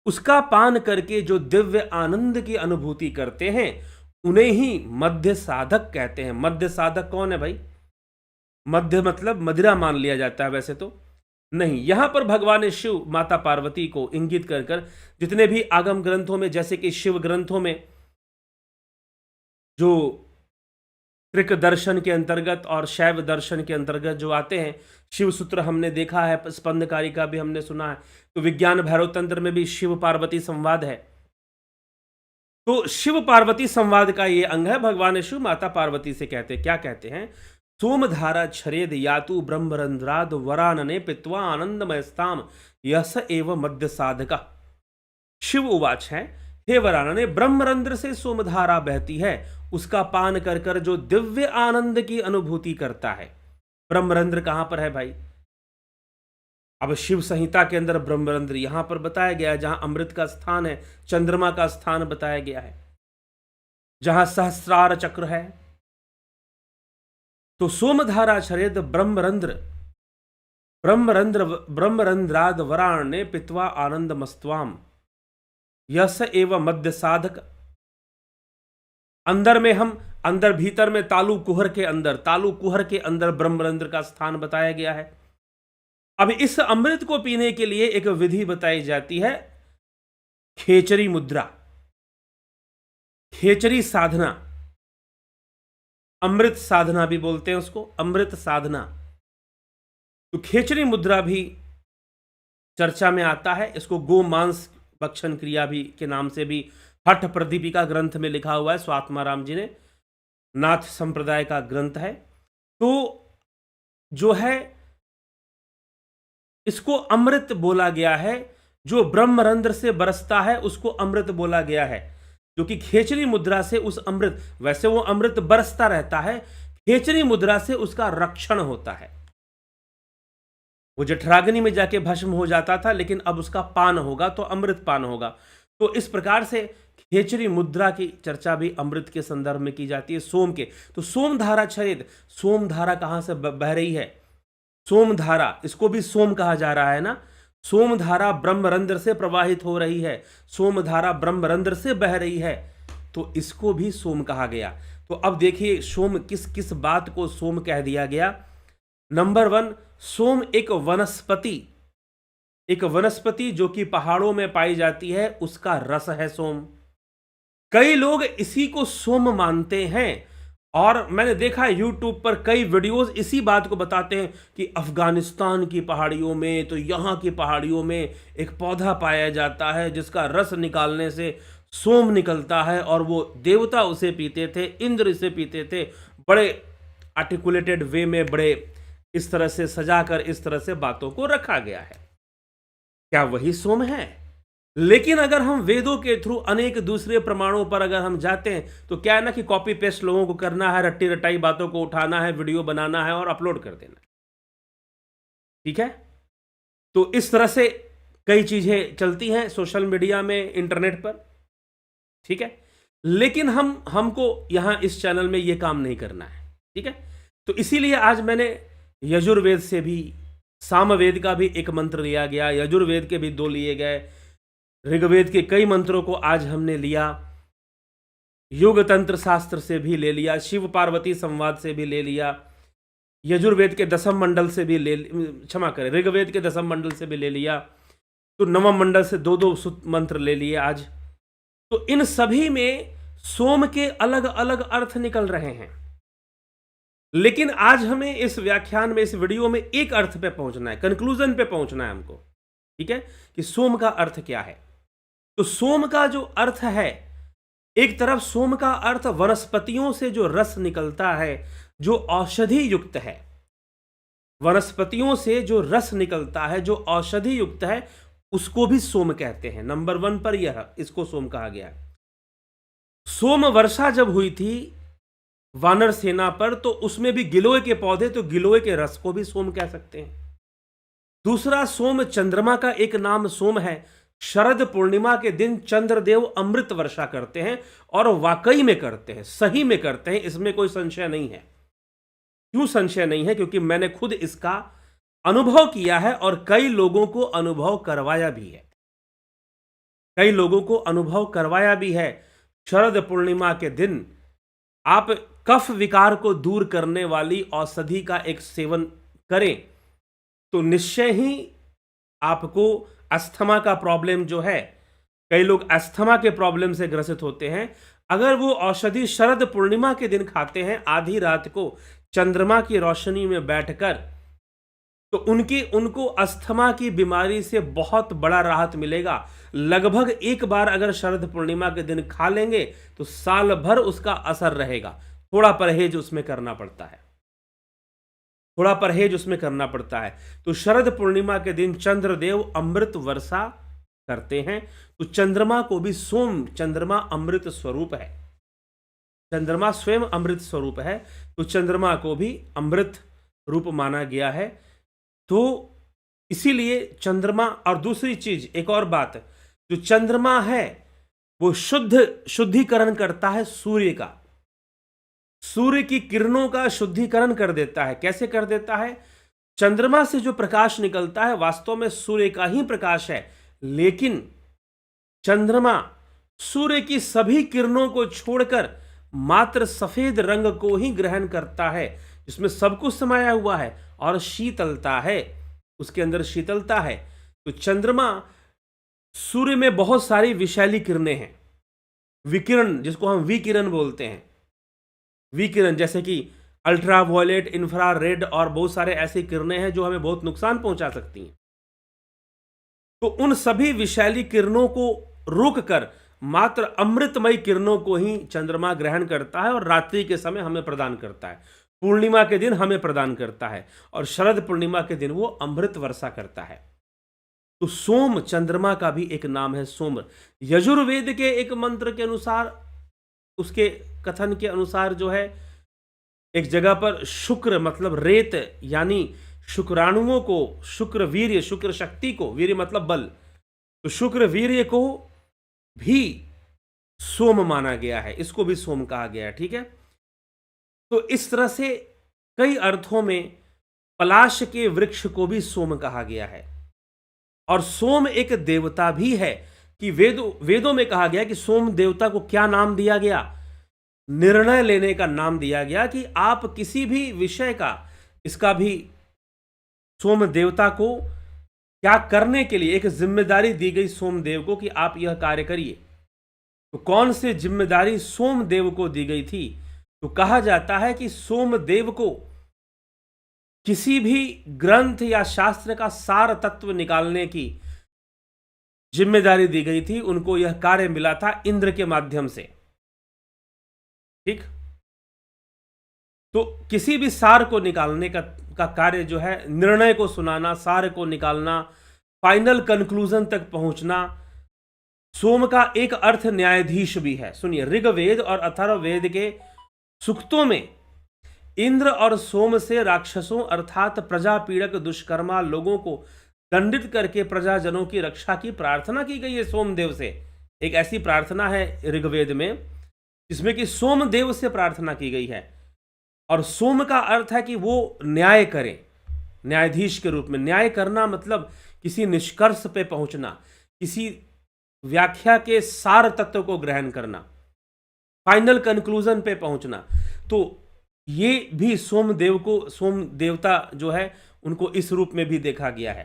उसका पान करके जो दिव्य आनंद की अनुभूति करते हैं उन्हें ही मध्य साधक कहते हैं। मध्य साधक कौन है भाई? मध्य मतलब मदिरा मान लिया जाता है, वैसे तो नहीं। यहां पर भगवान शिव माता पार्वती को इंगित कर कर जितने भी आगम ग्रंथों में, जैसे कि शिव ग्रंथों में जो त्रिक दर्शन के अंतर्गत और शैव दर्शन के अंतर्गत जो आते हैं, शिव सूत्र हमने देखा है, स्पंदकारी का भी हमने सुना है, तो विज्ञान भैरव तंत्र में भी शिव पार्वती संवाद है। तो शिव पार्वती संवाद का ये अंग है। भगवान शिव माता पार्वती से कहते, क्या कहते हैं? सोमधारा छरेद यातु ब्रह्मरंध्राद वरानने पित्वा आनंदमयस्ताम यस एव मध्य साधका। शिव उवाच है, हे वरानने, ब्रह्मरंध्र से सोमधारा बहती है उसका पान कर कर जो दिव्य आनंद की अनुभूति करता है। ब्रह्मरंध्र कहां पर है भाई? अब शिव संहिता के अंदर ब्रह्मरंध्र यहां पर बताया गया है, जहां अमृत का स्थान है, चंद्रमा का स्थान बताया गया है, जहां सहस्रार चक्र है। तो सोमधारा छरेद ब्रह्मरंध्र, ब्रह्मरंध्राद वराणे पित्वा आनंद मस्त्वाम यस एवं मध्य साधक। अंदर में हम अंदर भीतर में तालु कुहर के अंदर ब्रह्मरंध्र का स्थान बताया गया है। अब इस अमृत को पीने के लिए एक विधि बताई जाती है, खेचरी मुद्रा, खेचरी साधना, अमृत साधना भी बोलते हैं उसको, अमृत साधना। तो खेचरी मुद्रा भी चर्चा में आता है। इसको गो मांस भक्षण क्रिया भी के नाम से भी हठ प्रदीपिका ग्रंथ में लिखा हुआ है, स्वात्माराम जी ने, नाथ संप्रदाय का ग्रंथ है। तो जो है इसको अमृत बोला गया है, जो ब्रह्मरंध्र से बरसता है उसको अमृत बोला गया है, जो कि खेचरी मुद्रा से उस अमृत, वैसे वो अमृत बरसता रहता है, खेचरी मुद्रा से उसका रक्षण होता है। वो जठराग्नि में जाके भस्म हो जाता था, लेकिन अब उसका पान होगा तो अमृत पान होगा। तो इस प्रकार से खेचरी मुद्रा की चर्चा भी अमृत के संदर्भ में की जाती है, सोम के। तो सोमधारा छेद, सोमधारा कहां से बह रही है? सोमधारा, इसको भी सोम कहा जा रहा है ना। सोमधारा ब्रह्मरंध्र से प्रवाहित हो रही है, सोमधारा ब्रह्मरंध्र से बह रही है, तो इसको भी सोम कहा गया। तो अब देखिए सोम किस किस बात को सोम कह दिया गया। नंबर 1, सोम एक वनस्पति जो कि पहाड़ों में पाई जाती है, उसका रस है सोम। कई लोग इसी को सोम मानते हैं, और मैंने देखा YouTube पर कई वीडियोस इसी बात को बताते हैं कि अफगानिस्तान की पहाड़ियों में, तो यहाँ की पहाड़ियों में एक पौधा पाया जाता है जिसका रस निकालने से सोम निकलता है, और वो देवता उसे पीते थे, इंद्र इसे पीते थे। बड़े आर्टिकुलेटेड वे में, बड़े इस तरह से सजाकर इस तरह से बातों को रखा गया है। क्या वही सोम है? लेकिन अगर हम वेदों के थ्रू अनेक दूसरे प्रमाणों पर अगर हम जाते हैं, तो क्या है ना कि कॉपी पेस्ट लोगों को करना है, रट्टी रटाई बातों को उठाना है, वीडियो बनाना है और अपलोड कर देना है। ठीक है? तो इस तरह से कई चीजें चलती हैं सोशल मीडिया में, इंटरनेट पर। ठीक है? लेकिन हमको यहां इस चैनल में यह काम नहीं करना है। ठीक है? तो इसीलिए आज मैंने यजुर्वेद से भी, सामवेद का भी एक मंत्र लिया गया, यजुर्वेद के भी 2 लिए गए, ऋग्वेद के कई मंत्रों को आज हमने लिया, युग तंत्र शास्त्र से भी ले लिया, शिव पार्वती संवाद से भी ले लिया, यजुर्वेद के 10म मंडल से भी क्षमा करें, ऋग्वेद के 10म मंडल से भी ले लिया, तो 9वें मंडल से 2-2 मंत्र ले लिए आज। तो इन सभी में सोम के अलग अलग अर्थ निकल रहे हैं, लेकिन आज हमें इस व्याख्यान में, इस वीडियो में एक अर्थ पे पहुंचना है, कंक्लूजन पे पहुंचना है हमको। ठीक है? कि सोम का अर्थ क्या है। तो सोम का जो अर्थ है, एक तरफ सोम का अर्थ वनस्पतियों से जो रस निकलता है, जो औषधि युक्त है, वनस्पतियों से जो रस निकलता है, जो औषधि युक्त है, उसको भी सोम कहते हैं। नंबर 1 पर यह, इसको सोम कहा गया है। सोम वर्षा जब हुई थी वानर सेना पर, तो उसमें भी गिलोय के पौधे, तो गिलोय के रस को भी सोम कह सकते हैं। दूसरा, सोम चंद्रमा का एक नाम सोम है। शरद पूर्णिमा के दिन चंद्रदेव अमृत वर्षा करते हैं, और वाकई में करते हैं, सही में करते हैं, इसमें कोई संशय नहीं है। क्यों संशय नहीं है? क्योंकि मैंने खुद इसका अनुभव किया है, और कई लोगों को अनुभव करवाया भी है, कई लोगों को अनुभव करवाया भी है। शरद पूर्णिमा के दिन आप कफ विकार को दूर करने वाली औषधि का एक सेवन करें, तो निश्चय ही आपको अस्थमा का प्रॉब्लम जो है, कई लोग अस्थमा के प्रॉब्लम से ग्रसित होते हैं, अगर वो औषधि शरद पूर्णिमा के दिन खाते हैं, आधी रात को चंद्रमा की रोशनी में बैठकर, तो उनको अस्थमा की बीमारी से बहुत बड़ा राहत मिलेगा। लगभग एक बार अगर शरद पूर्णिमा के दिन खा लेंगे, तो साल भर उसका असर रहेगा। थोड़ा परहेज उसमें करना पड़ता है, थोड़ा परहेज उसमें करना पड़ता है। तो शरद पूर्णिमा के दिन चंद्रदेव अमृत वर्षा करते हैं, तो चंद्रमा को भी सोम, चंद्रमा अमृत स्वरूप है। चंद्रमा स्वयं अमृत स्वरूप है, तो चंद्रमा को भी अमृत रूप माना गया है। तो इसीलिए चंद्रमा, और दूसरी चीज, एक और बात, जो चंद्रमा है वो शुद्धिकरण करता है सूर्य का, सूर्य की किरणों का शुद्धिकरण कर देता है। कैसे कर देता है? चंद्रमा से जो प्रकाश निकलता है वास्तव में सूर्य का ही प्रकाश है, लेकिन चंद्रमा सूर्य की सभी किरणों को छोड़कर मात्र सफेद रंग को ही ग्रहण करता है, जिसमें सब कुछ समाया हुआ है और शीतलता है, उसके अंदर शीतलता है। तो चंद्रमा, सूर्य में बहुत सारी विषैली किरणें हैं, विकिरण, जिसको हम विकिरण बोलते हैं, विकिरण, जैसे कि अल्ट्रावायलेट, इंफ्रारेड और बहुत सारे ऐसी किरणें हैं जो हमें बहुत नुकसान पहुंचा सकती हैं। तो उन सभी विषैली किरणों को रोककर मात्र अमृतमय किरणों को ही चंद्रमा ग्रहण करता है और रात्रि के समय हमें प्रदान करता है, पूर्णिमा के दिन हमें प्रदान करता है, और शरद पूर्णिमा के दिन वो अमृत वर्षा करता है। तो सोम चंद्रमा का भी एक नाम है, सोम। यजुर्वेद के एक मंत्र के अनुसार, उसके कथन के अनुसार जो है, एक जगह पर शुक्र मतलब रेत, यानी शुक्राणुओं को, शुक्र वीर्य, शुक्र शक्ति को, वीर्य मतलब बल, तो शुक्र वीर्य को भी सोम माना गया है, इसको भी सोम कहा गया है। ठीक है, तो इस तरह से कई अर्थों में पलाश के वृक्ष को भी सोम कहा गया है। और सोम एक देवता भी है, कि वेदों में कहा गया कि सोम देवता को क्या नाम दिया गया? निर्णय लेने का नाम दिया गया, कि आप किसी भी विषय का, इसका भी सोम देवता को क्या करने के लिए एक जिम्मेदारी दी गई सोमदेव को, कि आप यह कार्य करिए। तो कौन सी जिम्मेदारी सोमदेव को दी गई थी? तो कहा जाता है कि सोमदेव को किसी भी ग्रंथ या शास्त्र का सार तत्व निकालने की जिम्मेदारी दी गई थी। उनको यह कार्य मिला था इंद्र के माध्यम से। ठीक, तो किसी भी सार को निकालने का कार्य जो है, निर्णय को सुनाना, सार को निकालना, फाइनल कंक्लूजन तक पहुंचना, सोम का एक अर्थ न्यायाधीश भी है। सुनिए, ऋग्वेद और अथर्ववेद के सूक्तों में इंद्र और सोम से राक्षसों अर्थात प्रजा पीड़क दुष्कर्मा लोगों को दंडित करके प्रजाजनों की रक्षा की प्रार्थना की गई है सोमदेव से। एक ऐसी प्रार्थना है ऋग्वेद में जिसमें कि सोमदेव से प्रार्थना की गई है। और सोम का अर्थ है कि वो न्याय करें, न्यायाधीश के रूप में। न्याय करना मतलब किसी निष्कर्ष पे पहुंचना, किसी व्याख्या के सार तत्व को ग्रहण करना, फाइनल कंक्लूजन पे पहुंचना। तो ये भी सोमदेव को, सोम देवता जो है उनको इस रूप में भी देखा गया है।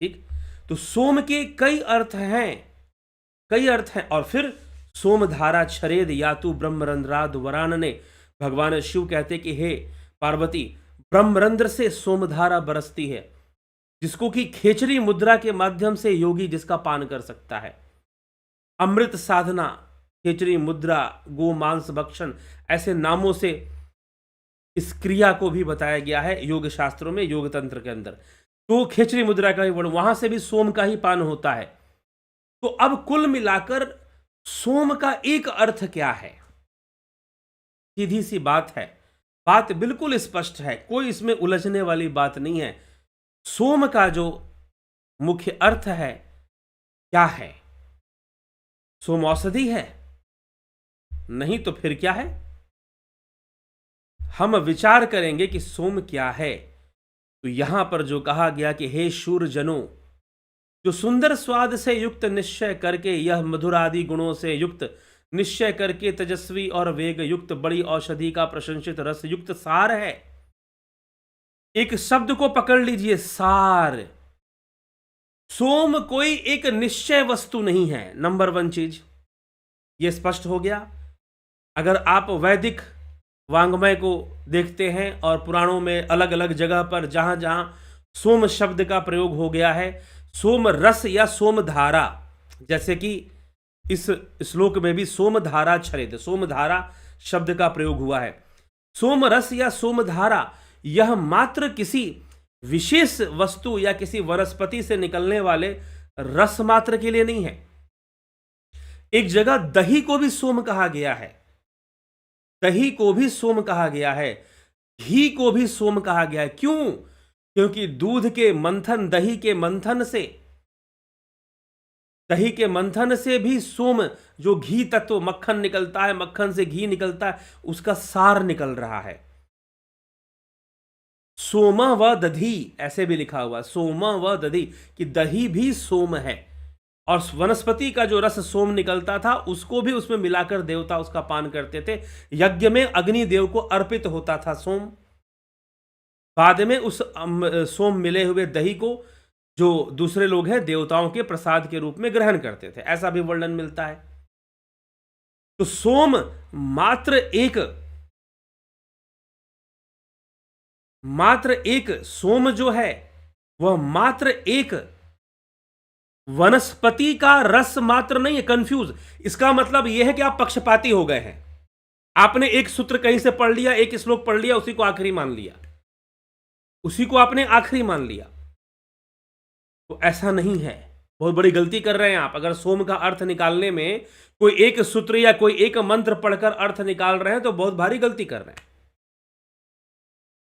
ठीक, तो सोम के कई अर्थ हैं, कई अर्थ हैं। और फिर सोमधारा छरेद यातु ब्रह्मरंध्राद वरानने, भगवान शिव कहते कि हे पार्वती, ब्रह्मरंध्र से सोमधारा बरसती है, जिसको कि खेचरी मुद्रा के माध्यम से योगी जिसका पान कर सकता है। अमृत साधना, खेचरी मुद्रा, गो मांस भक्षण, ऐसे नामों से इस क्रिया को भी बताया गया है योग शास्त्रों में, योग तंत्र के अंदर। तो खेचरी मुद्रा का ही वर्ण, वहां से भी सोम का ही पान होता है। तो अब कुल मिलाकर सोम का एक अर्थ क्या है? सीधी सी बात है, बात बिल्कुल स्पष्ट है, कोई इसमें उलझने वाली बात नहीं है। सोम का जो मुख्य अर्थ है क्या है? सोम औषधि है? नहीं तो फिर क्या है? हम विचार करेंगे कि सोम क्या है। तो यहां पर जो कहा गया कि हे शूरजनों, जो सुंदर स्वाद से युक्त निश्चय करके, यह मधुर आदि गुणों से युक्त निश्चय करके, तेजस्वी और वेग युक्त, बड़ी औषधि का प्रशंसित रस युक्त सार है। एक शब्द को पकड़ लीजिए, सार। सोम कोई एक निश्चय वस्तु नहीं है, नंबर 1 चीज यह स्पष्ट हो गया। अगर आप वैदिक वांग्मय को देखते हैं और पुराणों में अलग अलग जगह पर जहां जहां सोम शब्द का प्रयोग हो गया है, सोम रस या सोम धारा, जैसे कि इस श्लोक में भी सोमधारा छरेद, सोमधारा शब्द का प्रयोग हुआ है। सोम रस या सोमधारा यह मात्र किसी विशेष वस्तु या किसी वनस्पति से निकलने वाले रस मात्र के लिए नहीं है। एक जगह दही को भी सोम कहा गया है। दही को भी सोम कहा गया है, घी को भी सोम कहा गया है। क्यों? क्योंकि दूध के मंथन, दही के मंथन से भी सोम, जो घी तत्व, मक्खन निकलता है, मक्खन से घी निकलता है, उसका सार निकल रहा है। सोम व दधी ऐसे भी लिखा हुआ, सोम व दधी, कि दही भी सोम है। और वनस्पति का जो रस सोम निकलता था उसको भी उसमें मिलाकर देवता उसका पान करते थे। यज्ञ में अग्निदेव को अर्पित होता था सोम। बाद में उस सोम मिले हुए दही को जो दूसरे लोग हैं देवताओं के प्रसाद के रूप में ग्रहण करते थे, ऐसा भी वर्णन मिलता है। तो सोम मात्र एक सोम जो है वह मात्र एक वनस्पति का रस मात्र नहीं है। कंफ्यूज, इसका मतलब यह है कि आप पक्षपाती हो गए हैं। आपने एक सूत्र कहीं से पढ़ लिया, एक श्लोक पढ़ लिया, उसी को आखिरी मान लिया, उसी को आपने आखिरी मान लिया। तो ऐसा नहीं है, बहुत बड़ी गलती कर रहे हैं आप। अगर सोम का अर्थ निकालने में कोई एक सूत्र या कोई एक मंत्र पढ़कर अर्थ निकाल रहे हैं तो बहुत भारी गलती कर रहे हैं।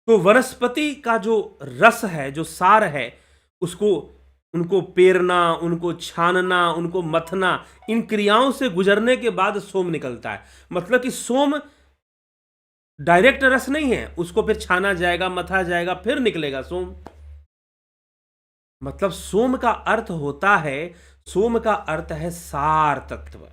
तो वनस्पति का जो रस है, जो सार है, उसको, उनको पेरना, उनको छानना, उनको मथना, इन क्रियाओं से गुजरने के बाद सोम निकलता है। मतलब कि सोम डायरेक्ट रस नहीं है, उसको फिर छाना जाएगा, मथा जाएगा, फिर निकलेगा सोम। मतलब सोम का अर्थ होता है, सोम का अर्थ है सार तत्व।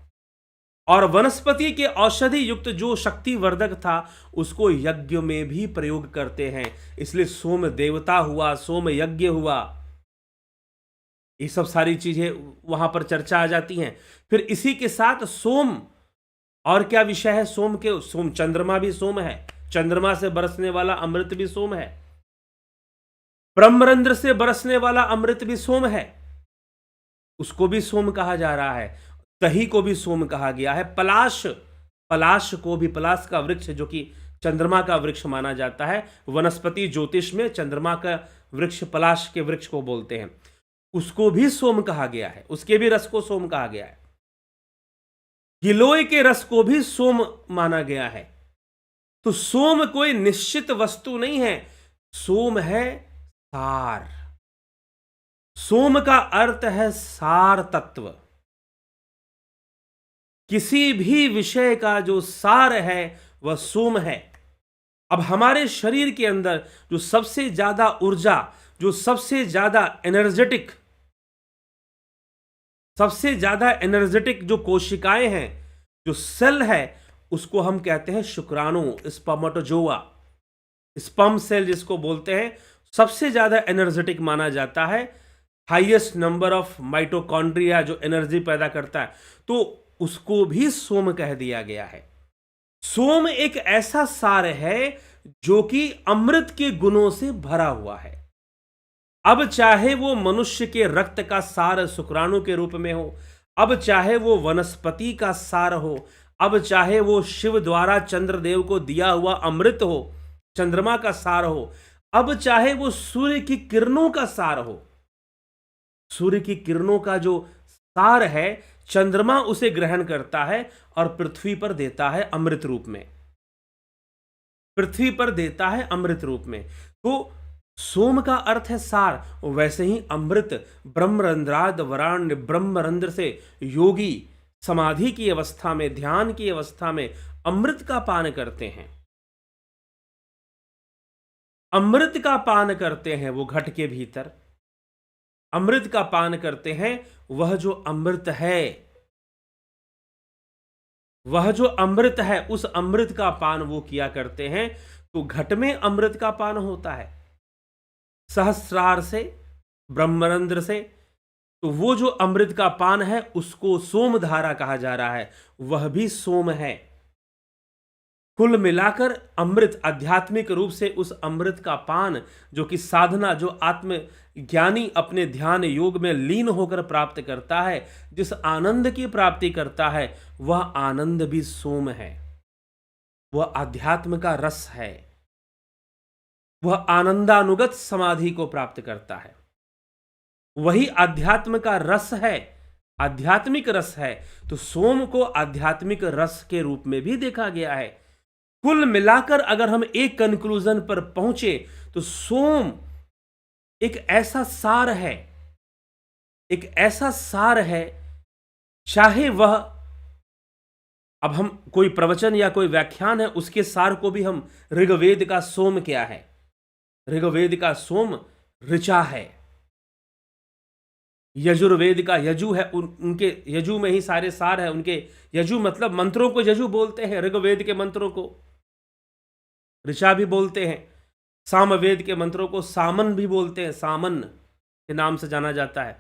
और वनस्पति के औषधि युक्त जो शक्तिवर्धक था उसको यज्ञ में भी प्रयोग करते हैं, इसलिए सोम देवता हुआ, सोम यज्ञ हुआ। ये सब सारी चीजें वहां पर चर्चा आ जाती हैं। फिर इसी के साथ सोम, और क्या विषय है सोम के? सोम, चंद्रमा भी सोम है, चंद्रमा से बरसने वाला अमृत भी सोम है, ब्रह्मरंध्र से बरसने वाला अमृत भी सोम है, उसको भी सोम कहा जा रहा है। दही को भी सोम कहा गया है। पलाश को भी, पलाश का वृक्ष जो कि चंद्रमा का वृक्ष माना जाता है, वनस्पति ज्योतिष में चंद्रमा का वृक्ष पलाश के वृक्ष को बोलते हैं, उसको भी सोम कहा गया है, उसके भी रस को सोम कहा गया है। गिलोय के रस को भी सोम माना गया है। तो सोम कोई निश्चित वस्तु नहीं है, सोम है सार। सोम का अर्थ है सार तत्व। किसी भी विषय का जो सार है वह सोम है। अब हमारे शरीर के अंदर जो सबसे ज्यादा ऊर्जा, जो सबसे ज्यादा एनर्जेटिक जो कोशिकाएं हैं, जो सेल है, उसको हम कहते हैं शुक्राणु, स्पर्मेटोजोआ, स्पर्म सेल जिसको बोलते हैं, सबसे ज्यादा एनर्जेटिक माना जाता है। हाईएस्ट नंबर ऑफ माइटोकॉन्ड्रिया जो एनर्जी पैदा करता है, तो उसको भी सोम कह दिया गया है। सोम एक ऐसा सार है जो कि अमृत के गुणों से भरा हुआ है। अब चाहे वो मनुष्य के रक्त का सार शुक्राणु के रूप में हो, अब चाहे वो वनस्पति का सार हो, अब चाहे वो शिव द्वारा चंद्रदेव को दिया हुआ अमृत हो, चंद्रमा का सार हो, अब चाहे वो सूर्य की किरणों का सार हो। सूर्य की किरणों का जो सार है, चंद्रमा उसे ग्रहण करता है और पृथ्वी पर देता है अमृत रूप में, पृथ्वी पर देता है अमृत रूप में। तो सोम का अर्थ है सार। वैसे ही अमृत, ब्रह्मरंध्राद वराण्य, ब्रह्मरंध्र से योगी समाधि की अवस्था में, ध्यान की अवस्था में अमृत का पान करते हैं, अमृत का पान करते हैं। वो घट के भीतर अमृत का पान करते हैं। वह जो अमृत है, वह जो अमृत है, उस अमृत का पान वो किया करते हैं। तो घट में अमृत का पान होता है सहस्रार से, ब्रह्मरंध्र से। तो वो जो अमृत का पान है उसको सोम धारा कहा जा रहा है, वह भी सोम है। कुल मिलाकर अमृत, आध्यात्मिक रूप से उस अमृत का पान जो कि साधना, जो आत्मज्ञानी अपने ध्यान योग में लीन होकर प्राप्त करता है, जिस आनंद की प्राप्ति करता है, वह आनंद भी सोम है। वह आध्यात्म का रस है, वह आनंदानुगत समाधि को प्राप्त करता है। वही आध्यात्म का रस है, आध्यात्मिक रस है। तो सोम को आध्यात्मिक रस के रूप में भी देखा गया है। कुल मिलाकर अगर हम एक कंक्लूजन पर पहुंचे तो सोम एक ऐसा सार है, एक ऐसा सार है, चाहे वह, अब हम कोई प्रवचन या कोई व्याख्यान है उसके सार को भी हम, ऋग्वेद का सोम क्या है, ऋग्वेद का सोम ऋचा है, यजुर्वेद का यजु है, उनके यजु में ही सारे सार है उनके। यजु मतलब मंत्रों को यजु बोलते हैं, ऋग्वेद के मंत्रों को ऋचा भी बोलते हैं, सामवेद के मंत्रों को सामन भी बोलते हैं, सामन के नाम से जाना जाता है,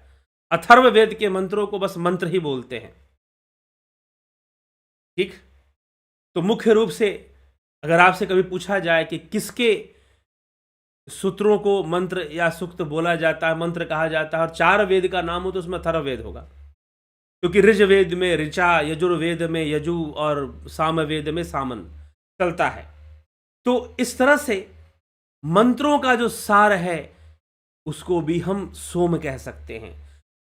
अथर्ववेद के मंत्रों को बस मंत्र ही बोलते हैं। ठीक, तो मुख्य रूप से अगर आपसे कभी पूछा जाए कि किसके सूत्रों को मंत्र या सूक्त बोला जाता है, मंत्र कहा जाता है, और 4 वेद का नाम हो तो उसमें अथर्ववेद होगा, क्योंकि ऋग्वेद में ऋचा, यजुर्वेद में यजु और सामवेद में सामन चलता है। तो इस तरह से मंत्रों का जो सार है उसको भी हम सोम कह सकते हैं।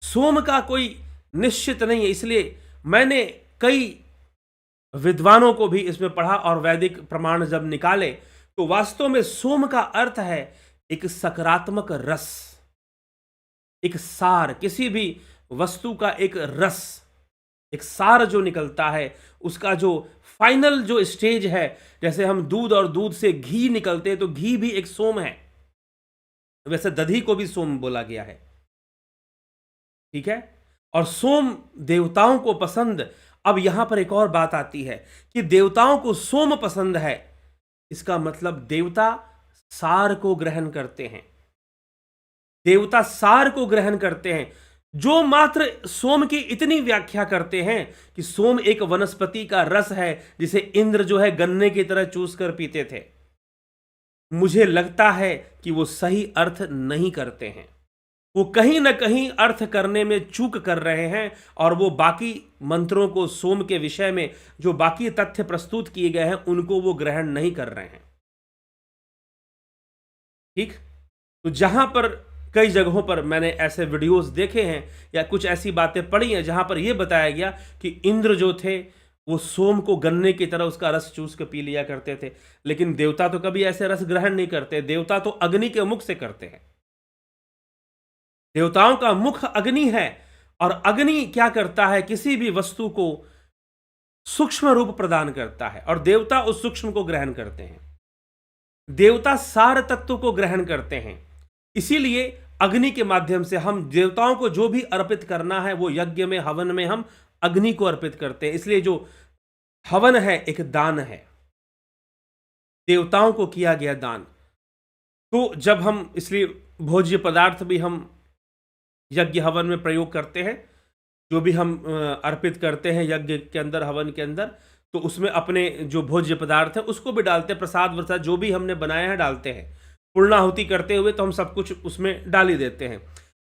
सोम का कोई निश्चित नहीं है, इसलिए मैंने कई विद्वानों को भी इसमें पढ़ा और वैदिक प्रमाण जब निकाले तो वास्तव में सोम का अर्थ है एक सकारात्मक रस, एक सार, किसी भी वस्तु का एक रस, एक सार जो निकलता है, उसका जो फाइनल जो स्टेज है, जैसे हम दूध और दूध से घी निकलते हैं तो घी भी एक सोम है, वैसे दधी को भी सोम बोला गया है। ठीक है, और सोम देवताओं को पसंद। अब यहां पर एक और बात आती है कि देवताओं को सोम पसंद है, इसका मतलब देवता सार को ग्रहण करते हैं, देवता सार को ग्रहण करते हैं, जो मात्र सोम की इतनी व्याख्या करते हैं कि सोम एक वनस्पति का रस है जिसे इंद्र जो है गन्ने की तरह चूस कर पीते थे। मुझे लगता है कि वो सही अर्थ नहीं करते हैं, वो कहीं ना कहीं अर्थ करने में चूक कर रहे हैं, और वो बाकी मंत्रों को, सोम के विषय में जो बाकी तथ्य प्रस्तुत किए गए हैं उनको वो ग्रहण नहीं कर रहे हैं। ठीक, तो जहां पर कई जगहों पर मैंने ऐसे वीडियोस देखे हैं या कुछ ऐसी बातें पढ़ी हैं जहां पर यह बताया गया कि इंद्र जो थे वो सोम को गन्ने की तरह उसका रस चूस के पी लिया करते थे, लेकिन देवता तो कभी ऐसे रस ग्रहण नहीं करते, देवता तो अग्नि के मुख से करते हैं। देवताओं का मुख अग्नि है, और अग्नि क्या करता है, किसी भी वस्तु को सूक्ष्म रूप प्रदान करता है, और देवता उस सूक्ष्म को ग्रहण करते हैं, देवता सार तत्व को ग्रहण करते हैं। इसीलिए अग्नि के माध्यम से हम देवताओं को जो भी अर्पित करना है वो यज्ञ में, हवन में हम अग्नि को अर्पित करते हैं। इसलिए जो हवन है एक दान है, देवताओं को किया गया दान। तो जब हम, इसलिए भोज्य पदार्थ भी हम यज्ञ हवन में प्रयोग करते हैं, जो भी हम अर्पित करते हैं यज्ञ के अंदर, हवन के अंदर, तो उसमें अपने जो भोज्य पदार्थ है उसको भी डालते हैं, प्रसाद वरसाद जो भी हमने बनाया है डालते हैं। पूर्णाहुति करते हुए तो हम सब कुछ उसमें डाल ही देते हैं।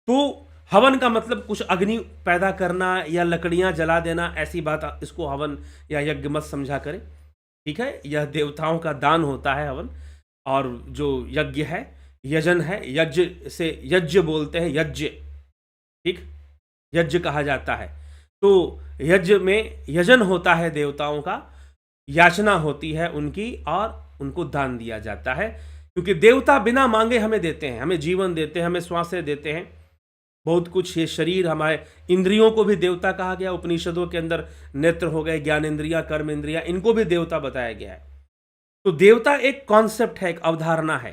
तो हवन का मतलब कुछ अग्नि पैदा करना या लकड़ियां जला देना, ऐसी बात इसको हवन या यज्ञ मत समझा करें। ठीक है, यह देवताओं का दान होता है हवन, और जो यज्ञ है, यजन है, यज्ञ से यज्ञ बोलते हैं, यज्ञ। ठीक, यज्ञ कहा जाता है। तो यज्ञ में यजन होता है देवताओं का, याचना होती है उनकी, और उनको दान दिया जाता है, क्योंकि देवता बिना मांगे हमें देते हैं, हमें जीवन देते हैं, हमें श्वासें देते हैं, बहुत कुछ। ये शरीर, हमारे इंद्रियों को भी देवता कहा गया, उपनिषदों के अंदर नेत्र हो गए, ज्ञान इंद्रिया, कर्म इंद्रिया, इनको भी देवता बताया गया है। तो देवता एक कॉन्सेप्ट है, एक अवधारणा है,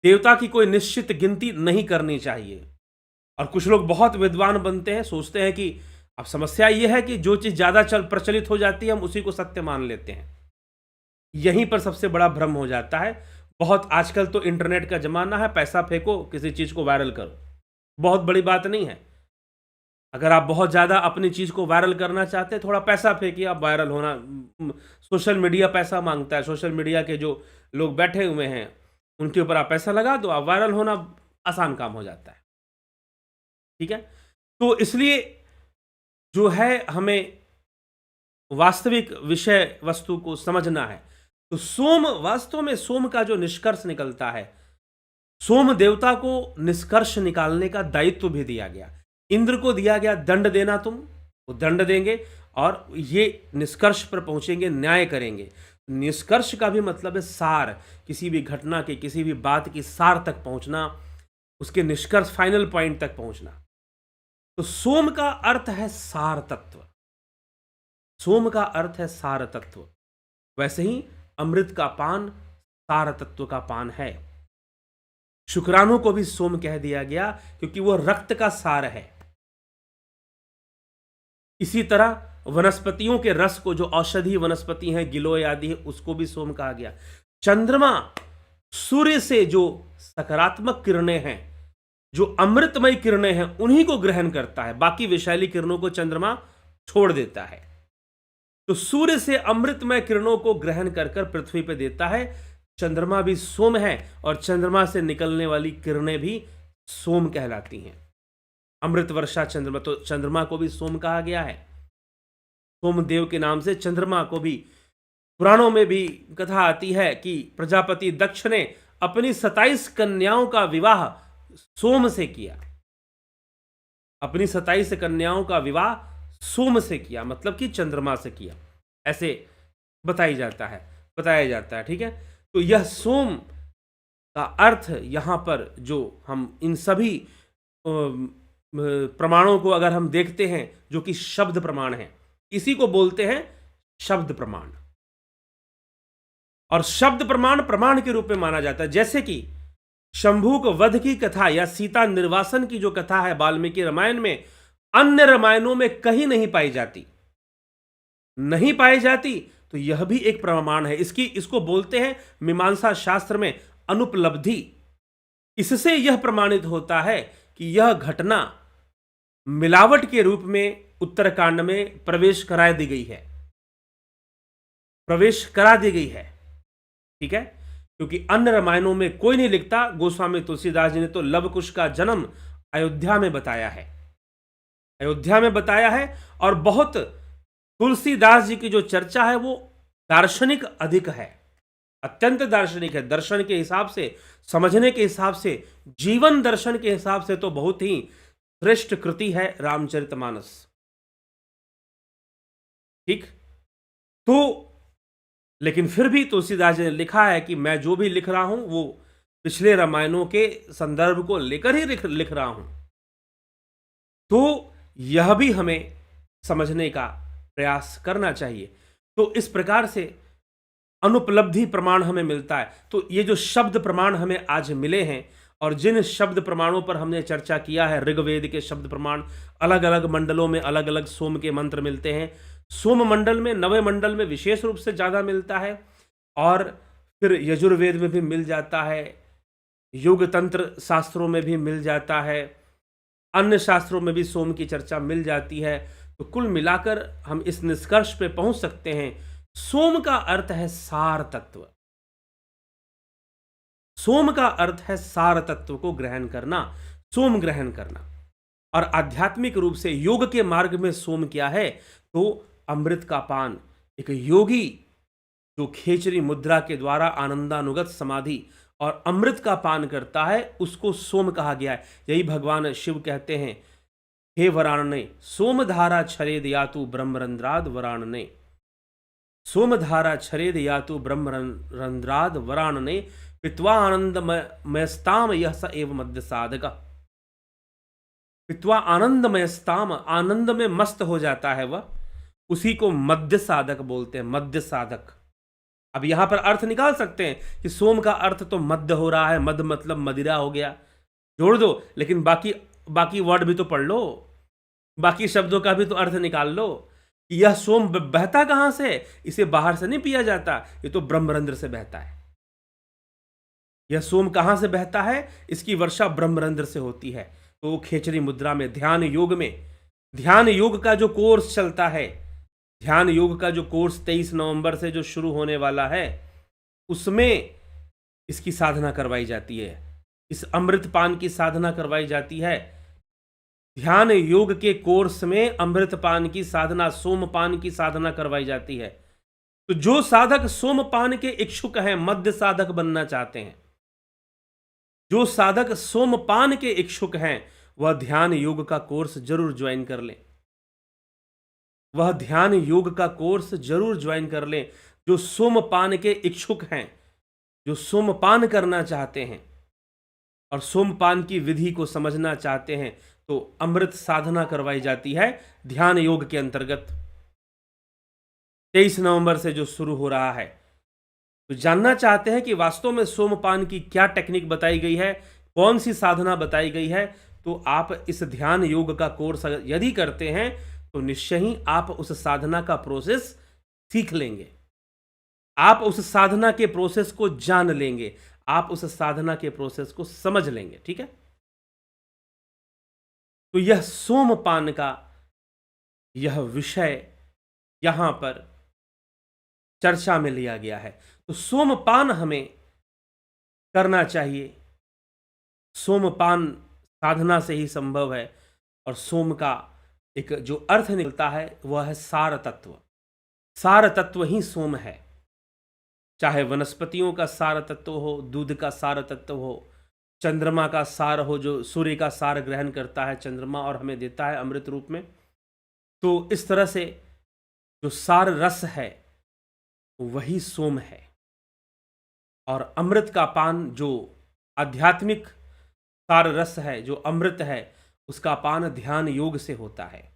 देवता की कोई निश्चित गिनती नहीं करनी चाहिए। और कुछ लोग बहुत विद्वान बनते हैं, सोचते हैं कि, अब समस्या यह है कि जो चीज ज्यादा प्रचलित हो जाती है हम उसी को सत्य मान लेते हैं, यहीं पर सबसे बड़ा भ्रम हो जाता है। बहुत आजकल तो इंटरनेट का जमाना है, पैसा फेंको, किसी चीज को वायरल करो, बहुत बड़ी बात नहीं है। अगर आप बहुत ज्यादा अपनी चीज को वायरल करना चाहते हैं, थोड़ा पैसा फेंकिए, आप वायरल होना, सोशल मीडिया पैसा मांगता है, सोशल मीडिया के जो लोग बैठे हुए हैं उनके ऊपर आप पैसा लगा दो, आप वायरल होना आसान काम हो जाता है। ठीक है, तो इसलिए जो है हमें वास्तविक विषय वस्तु को समझना है। तो सोम, वास्तव में सोम का जो निष्कर्ष निकलता है, सोम देवता को निष्कर्ष निकालने का दायित्व भी दिया गया, इंद्र को दिया गया दंड देना, तुम वो दंड देंगे और ये निष्कर्ष पर पहुंचेंगे, न्याय करेंगे। निष्कर्ष का भी मतलब है सार, किसी भी घटना के, किसी भी बात की सार तक पहुंचना, उसके निष्कर्ष, फाइनल पॉइंट तक पहुंचना। तो सोम का अर्थ है सार तत्व, सोम का अर्थ है सार तत्व। वैसे ही अमृत का पान सार तत्व का पान है। शुक्राणु को भी सोम कह दिया गया क्योंकि वह रक्त का सार है। इसी तरह वनस्पतियों के रस को, जो औषधि वनस्पति हैं, गिलोय आदि है, उसको भी सोम कहा गया। चंद्रमा सूर्य से जो सकारात्मक किरणें हैं, जो अमृतमय किरणें हैं, उन्हीं को ग्रहण करता है, बाकी विषैली किरणों को चंद्रमा छोड़ देता है। तो सूर्य से अमृतमय किरणों को ग्रहण कर कर पृथ्वी पर देता है। चंद्रमा भी सोम है और चंद्रमा से निकलने वाली किरणें भी सोम कहलाती हैं। अमृत वर्षा चंद्रमा, तो चंद्रमा को भी सोम कहा गया है। सोमदेव के नाम से चंद्रमा को भी, पुराणों में भी कथा आती है कि प्रजापति दक्ष ने अपनी 27 कन्याओं का विवाह सोम से किया। अपनी 27 कन्याओं का विवाह सोम से किया, मतलब कि चंद्रमा से किया, ऐसे बताया जाता है। ठीक है, तो यह सोम का अर्थ यहां पर, जो हम इन सभी प्रमाणों को अगर हम देखते हैं, जो कि शब्द प्रमाण है, इसी को बोलते हैं शब्द प्रमाण। और शब्द प्रमाण प्रमाण के रूप में माना जाता है। जैसे कि शंभूक वध की कथा या सीता निर्वासन की जो कथा है वाल्मीकि रामायण में, अन्य रामायणों में कहीं नहीं पाई जाती, तो यह भी एक प्रमाण है। इसको बोलते हैं मीमांसा शास्त्र में अनुपलब्धि। इससे यह प्रमाणित होता है कि यह घटना मिलावट के रूप में उत्तरकांड में प्रवेश करा दी गई है। ठीक है, क्योंकि अन्य रामायणों में कोई नहीं लिखता। गोस्वामी तुलसीदास जी ने तो लव कुश का जन्म अयोध्या में बताया है। और बहुत तुलसीदास जी की जो चर्चा है वो दार्शनिक अधिक है, अत्यंत दार्शनिक है। दर्शन के हिसाब से, समझने के हिसाब से, जीवन दर्शन के हिसाब से तो बहुत ही श्रेष्ठ कृति है रामचरितमानस। ठीक, तो लेकिन फिर भी तुलसीदास जी ने लिखा है कि मैं जो भी लिख रहा हूं वो पिछले रामायणों के संदर्भ को लेकर ही लिख रहा हूं। तो यह भी हमें समझने का प्रयास करना चाहिए। तो इस प्रकार से अनुपलब्धि प्रमाण हमें मिलता है। तो ये जो शब्द प्रमाण हमें आज मिले हैं, और जिन शब्द प्रमाणों पर हमने चर्चा किया है, ऋग्वेद के शब्द प्रमाण, अलग अलग मंडलों में अलग अलग सोम के मंत्र मिलते हैं। सोम मंडल में, नवे मंडल में विशेष रूप से ज़्यादा मिलता है, और फिर यजुर्वेद में भी मिल जाता है, योग तंत्र शास्त्रों में भी मिल जाता है, अन्य शास्त्रों में भी सोम की चर्चा मिल जाती है। तो कुल मिलाकर हम इस निष्कर्ष पे पहुंच सकते हैं, सोम का अर्थ है सार तत्व। सोम का अर्थ है सार तत्व को ग्रहण करना, सोम ग्रहण करना। और आध्यात्मिक रूप से योग के मार्ग में सोम क्या है? तो अमृत का पान। एक योगी जो खेचरी मुद्रा के द्वारा आनंदानुगत समाधि और अमृत का पान करता है, उसको सोम कहा गया है। यही भगवान शिव कहते हैं, हे वराणने सोमधारा छरेद यातु ब्रह्मरंध्राद वराणने, सोमधारा छरेद यातु ब्रह्मरंध्राद वराणने, पित्वा आनंदमयस्ताम यह स एव मध्य साधक। पित्वा आनंदमयस्ताम, आनंद में मस्त हो जाता है वह, उसी को मध्य साधक बोलते हैं, मध्य साधक। अब यहां पर अर्थ निकाल सकते हैं कि सोम का अर्थ तो मध्य हो रहा है, मध्य मतलब मदिरा हो गया, जोड़ दो, लेकिन बाकी वर्ड भी तो पढ़ लो, बाकी शब्दों का भी तो अर्थ निकाल लो। यह सोम बहता कहां से? इसे बाहर से नहीं पिया जाता, ये तो ब्रह्मरंध्र से बहता है। यह सोम कहां से बहता है? इसकी वर्षा ब्रह्मरंध्र से होती है। तो खेचरी मुद्रा में, ध्यान योग का जो कोर्स चलता है, ध्यान योग का जो कोर्स 23 नवंबर से जो शुरू होने वाला है, उसमें इसकी साधना करवाई जाती है, इस अमृत पान की साधना करवाई जाती है। ध्यान योग के कोर्स में अमृत पान की साधना, सोमपान की साधना करवाई जाती है। तो जो साधक सोमपान के इच्छुक हैं, मध्य साधक बनना चाहते हैं, जो साधक सोमपान के इच्छुक हैं, वह ध्यान योग का कोर्स जरूर ज्वाइन कर लें। जो सोमपान के इच्छुक हैं, जो सोमपान करना चाहते हैं और सोमपान की विधि को समझना चाहते हैं, तो अमृत साधना करवाई जाती है ध्यान योग के अंतर्गत। 23 नवंबर से जो शुरू हो रहा है, तो जानना चाहते हैं कि वास्तव में सोमपान की क्या टेक्निक बताई गई है, कौन सी साधना बताई गई है, तो आप इस ध्यान योग का कोर्स यदि करते हैं तो निश्चय ही आप उस साधना का प्रोसेस सीख लेंगे, आप उस साधना के प्रोसेस को जान लेंगे, आप उस साधना के प्रोसेस को समझ लेंगे। ठीक है, तो यह सोमपान का यह विषय यहां पर चर्चा में लिया गया है। तो सोमपान हमें करना चाहिए, सोमपान साधना से ही संभव है, और सोम का एक जो अर्थ निकलता है वह है सार तत्व। सार तत्व ही सोम है, चाहे वनस्पतियों का सार तत्व हो, दूध का सार तत्व हो, चंद्रमा का सार हो, जो सूर्य का सार ग्रहण करता है चंद्रमा और हमें देता है अमृत रूप में। तो इस तरह से जो सार रस है वही सोम है, और अमृत का पान जो आध्यात्मिक सार रस है, जो अमृत है, उसका पान ध्यान योग से होता है,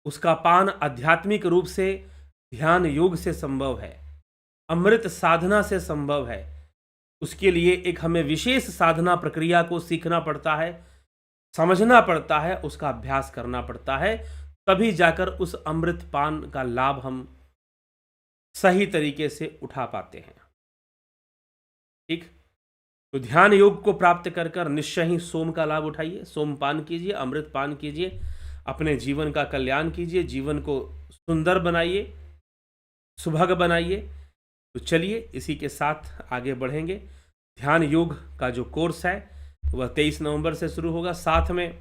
उसका पान आध्यात्मिक रूप से ध्यान योग से संभव है, अमृत साधना से संभव है। उसके लिए एक हमें विशेष साधना प्रक्रिया को सीखना पड़ता है, समझना पड़ता है, उसका अभ्यास करना पड़ता है, तभी जाकर उस अमृत पान का लाभ हम सही तरीके से उठा पाते हैं। ठीक, तो ध्यान योग को प्राप्त कर कर निश्चय ही सोम का लाभ उठाइए, सोमपान कीजिए, अमृत पान कीजिए, अपने जीवन का कल्याण कीजिए, जीवन को सुंदर बनाइए, सुभग बनाइए। तो चलिए इसी के साथ आगे बढ़ेंगे। ध्यान योग का जो कोर्स है वह 23 नवंबर से शुरू होगा। साथ में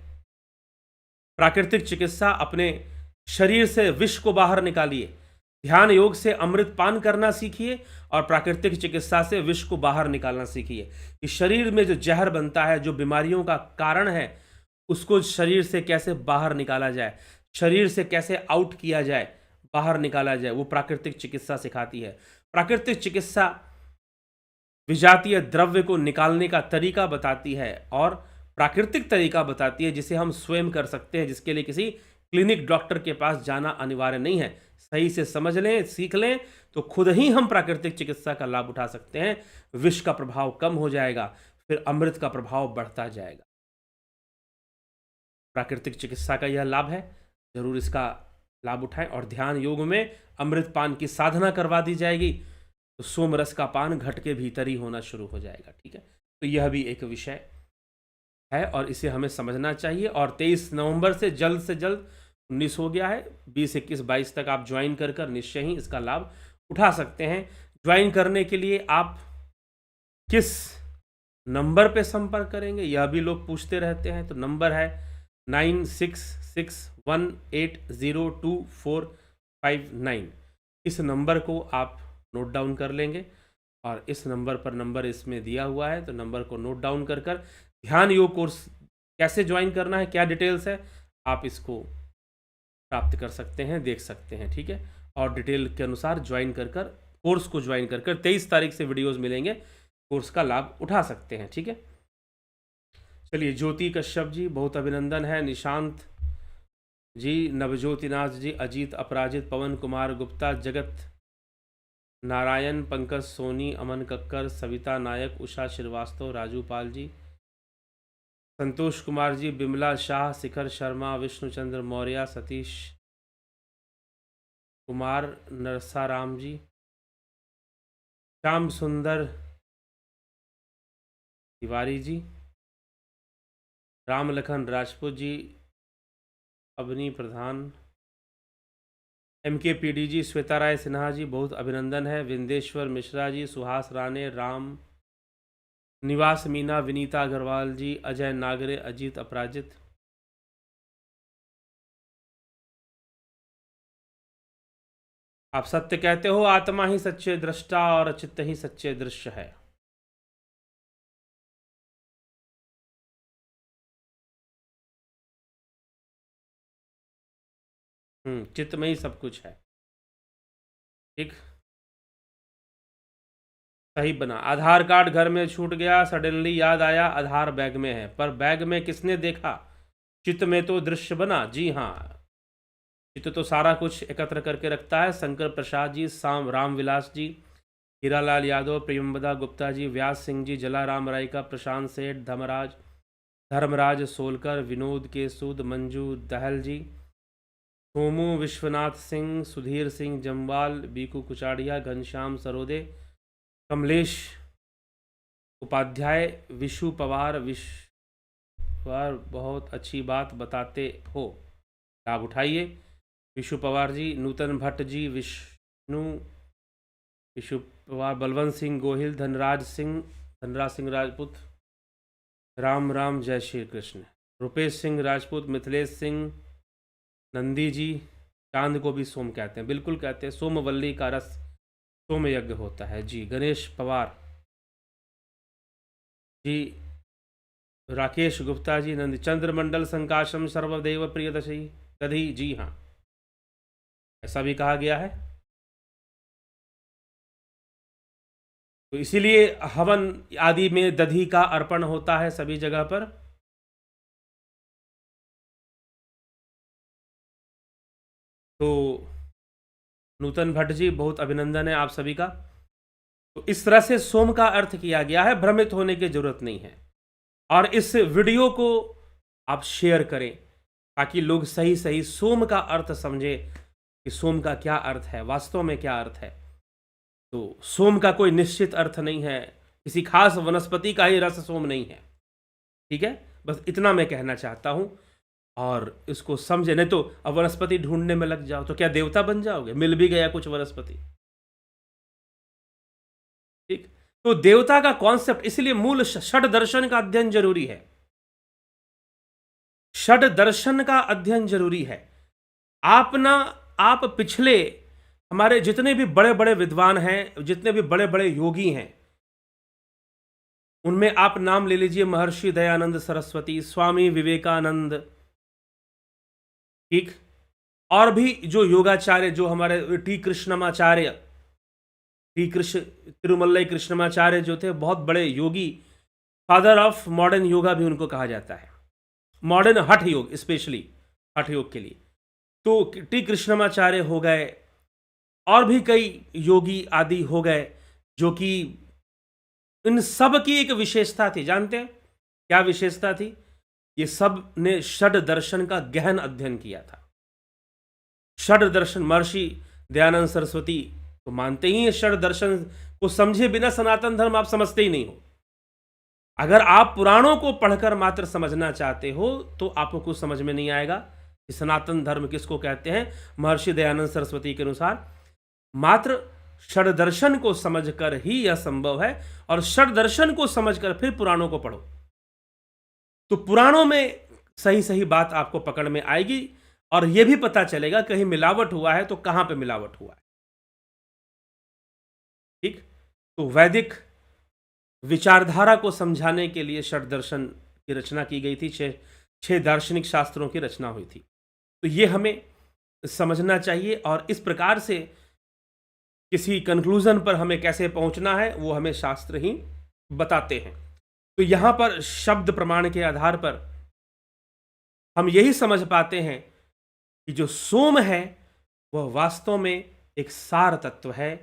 प्राकृतिक चिकित्सा, अपने शरीर से विष को बाहर निकालिए, ध्यान योग से अमृत पान करना सीखिए और प्राकृतिक चिकित्सा से विष को बाहर निकालना सीखिए। कि शरीर में जो जहर बनता है, जो बीमारियों का कारण है, उसको शरीर से कैसे बाहर निकाला जाए, शरीर से कैसे आउट किया जाए, बाहर निकाला जाए, वो प्राकृतिक चिकित्सा सिखाती है। प्राकृतिक चिकित्सा विजातीय द्रव्य को निकालने का तरीका बताती है और प्राकृतिक तरीका बताती है जिसे हम स्वयं कर सकते हैं, जिसके लिए किसी क्लिनिक डॉक्टर के पास जाना अनिवार्य नहीं है। सही से समझ लें, सीख लें, तो खुद ही हम प्राकृतिक चिकित्सा का लाभ उठा सकते हैं। विष का प्रभाव कम हो जाएगा, फिर अमृत का प्रभाव बढ़ता जाएगा। प्राकृतिक चिकित्सा का यह लाभ है, जरूर इसका लाभ उठाएं। और ध्यान योग में अमृत पान की साधना करवा दी जाएगी, तो सोम रस का पान घट के भीतर ही होना शुरू हो जाएगा। ठीक है, तो यह भी एक विषय है और इसे हमें समझना चाहिए। और 23 नवंबर से जल्द 19 हो गया है, 20, 21, 22 तक आप ज्वाइन कर निश्चय ही इसका लाभ उठा सकते हैं। ज्वाइन करने के लिए आप किस नंबर पे संपर्क करेंगे, यह भी लोग पूछते रहते हैं। तो नंबर है 9661802459। इस नंबर को आप नोट डाउन कर लेंगे और इस नंबर पर, नंबर इसमें दिया हुआ है, तो नंबर को नोट डाउन कर ध्यान योग कोर्स कैसे ज्वाइन करना है, क्या डिटेल्स है, आप इसको प्राप्त कर सकते हैं, देख सकते हैं। ठीक है, और डिटेल के अनुसार ज्वाइन कर कोर्स को ज्वाइन कर 23 तारीख से वीडियोस मिलेंगे, कोर्स का लाभ उठा सकते हैं। ठीक है, चलिए ज्योति कश्यप जी बहुत अभिनंदन है, निशांत जी, नवज्योतिनाथ जी, अजीत अपराजित, पवन कुमार गुप्ता, जगत नारायण, पंकज सोनी, अमन कक्कर, सविता नायक, उषा श्रीवास्तव, राजू पाल जी, संतोष कुमार जी, बिमला शाह, शिखर शर्मा, विष्णुचंद्र मौर्य, सतीश कुमार, नरसाराम जी, श्याम सुंदर तिवारी जी, रामलखन राजपूत जी, अवनी प्रधान, MKPD जी, श्वेता राय सिन्हा जी बहुत अभिनंदन है, विंदेश्वर मिश्रा जी, सुहास राणे, राम निवास मीना, विनीता अग्रवाल जी, अजय नागरे, अजीत अपराजित। आप सत्य कहते हो, आत्मा ही सच्चे दृष्टा और चित्त ही सच्चे दृश्य है। चित्त में ही सब कुछ है। ठीक, सही बना। आधार कार्ड घर में छूट गया, सडनली याद आया आधार बैग में है, पर बैग में किसने देखा, चित्त में तो दृश्य बना। जी हाँ, चित्त तो सारा कुछ एकत्र करके रखता है। शंकर प्रसाद जी, राम विलास जी, हीरालाल यादव, प्रियंवदा गुप्ता जी, व्यास सिंह जी, जलाराम रायका, प्रशांत सेठ, धर्मराज सोलकर, विनोद के सूद, मंजू दहल जी, सोमू विश्वनाथ सिंह, सुधीर सिंह जम्वाल, बीकू कुचाड़िया, घनश्याम सरोदे, कमलेश उपाध्याय, विशु पवार, बहुत अच्छी बात बताते हो, लाभ उठाइए। विशु पवार जी, नूतन भट्ट जी, विशु पवार, बलवंत सिंह गोहिल, धनराज सिंह राजपूत, राम राम, जय श्री कृष्ण, रुपेश सिंह राजपूत, मिथिलेश सिंह, नंदी जी, चांद को भी सोम कहते हैं, बिल्कुल कहते हैं, सोमवल्ली का रस सोम यज्ञ होता है। जी, गणेश पवार जी, राकेश गुप्ता जी, नंदी, चंद्रमंडल संकाशम सर्वदेव प्रियदशी दधी। जी हाँ, ऐसा भी कहा गया है। तो इसीलिए हवन आदि में दधी का अर्पण होता है सभी जगह पर। तो नूतन भट्ट जी, बहुत अभिनंदन है आप सभी का। तो इस तरह से सोम का अर्थ किया गया है, भ्रमित होने की जरूरत नहीं है। और इस वीडियो को आप शेयर करें ताकि लोग सही सही सोम का अर्थ समझे कि सोम का क्या अर्थ है, वास्तव में क्या अर्थ है। तो सोम का कोई निश्चित अर्थ नहीं है, किसी खास वनस्पति का ही रस सोम नहीं है। ठीक है, बस इतना मैं कहना चाहता हूं। और इसको समझे, नहीं तो अब वनस्पति ढूंढने में लग जाओ तो क्या देवता बन जाओगे, मिल भी गया कुछ वनस्पति। ठीक, तो देवता का कॉन्सेप्ट, इसलिए मूल षड दर्शन का अध्ययन जरूरी है। षड दर्शन का अध्ययन जरूरी है। आप पिछले हमारे जितने भी बड़े बड़े विद्वान हैं, जितने भी बड़े बड़े योगी हैं, उनमें आप नाम ले लीजिए महर्षि दयानंद सरस्वती, स्वामी विवेकानंद, ठीक, और भी जो योगाचार्य, जो हमारे तिरुमल्लई कृष्णमाचार्य जो थे, बहुत बड़े योगी, फादर ऑफ मॉडर्न योगा भी उनको कहा जाता है, मॉडर्न हठ योग, स्पेशली हठ योग के लिए। तो टी कृष्णमाचार्य हो गए, और भी कई योगी आदि हो गए, जो कि इन सब की एक विशेषता थी। जानते हैं क्या विशेषता थी? ये सब ने षड दर्शन का गहन अध्ययन किया था। षड दर्शन, महर्षि दयानंद सरस्वती तो मानते ही हैं षड दर्शन को, समझे बिना सनातन धर्म आप समझते ही नहीं हो। अगर आप पुराणों को पढ़कर मात्र समझना चाहते हो तो आपको कुछ समझ में नहीं आएगा कि सनातन धर्म किसको कहते हैं। महर्षि दयानंद सरस्वती के अनुसार मात्र षड दर्शन को समझकर ही यह संभव है, और षड दर्शन को समझकर फिर पुराणों को पढ़ो तो पुराणों में सही सही बात आपको पकड़ में आएगी, और यह भी पता चलेगा कहीं मिलावट हुआ है तो कहां पे मिलावट हुआ है। ठीक, तो वैदिक विचारधारा को समझाने के लिए षड दर्शन की रचना की गई थी। छह दार्शनिक शास्त्रों की रचना हुई थी। तो ये हमें समझना चाहिए, और इस प्रकार से किसी कंक्लूजन पर हमें कैसे पहुंचना है वो हमें शास्त्र ही बताते हैं। तो यहां पर शब्द प्रमाण के आधार पर हम यही समझ पाते हैं कि जो सोम है वह वास्तव में एक सार तत्व है,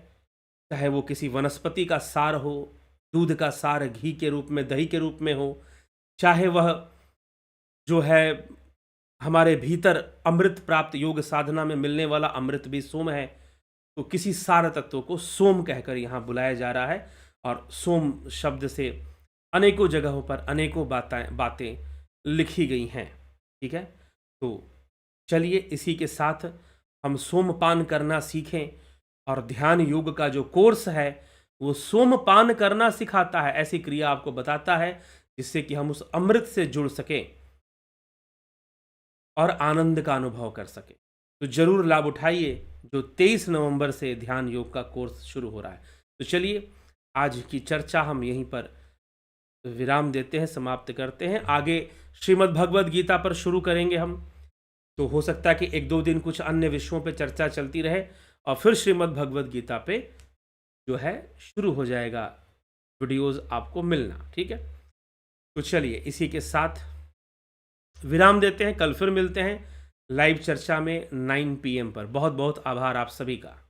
चाहे वो किसी वनस्पति का सार हो, दूध का सार घी के रूप में, दही के रूप में हो, चाहे वह जो है हमारे भीतर अमृत प्राप्त योग साधना में मिलने वाला अमृत भी सोम है। तो किसी सार तत्व को सोम कहकर यहाँ बुलाया जा रहा है, और सोम शब्द से अनेकों जगहों पर अनेकों बातें लिखी गई हैं। ठीक है, तो चलिए इसी के साथ हम सोमपान करना सीखें, और ध्यान योग का जो कोर्स है वो सोमपान करना सिखाता है, ऐसी क्रिया आपको बताता है जिससे कि हम उस अमृत से जुड़ सकें और आनंद का अनुभव कर सकें। तो जरूर लाभ उठाइए, जो 23 नवंबर से ध्यान योग का कोर्स शुरू हो रहा है। तो चलिए आज की चर्चा हम यहीं पर विराम देते हैं, समाप्त करते हैं। आगे श्रीमद् भगवद गीता पर शुरू करेंगे हम। तो हो सकता है कि 1-2 दिन कुछ अन्य विषयों पे चर्चा चलती रहे, और फिर श्रीमद् भगवद गीता पे जो है शुरू हो जाएगा वीडियोस आपको मिलना। ठीक है, तो चलिए इसी के साथ विराम देते हैं। कल फिर मिलते हैं लाइव चर्चा में 9 PM पर। बहुत बहुत आभार आप सभी का।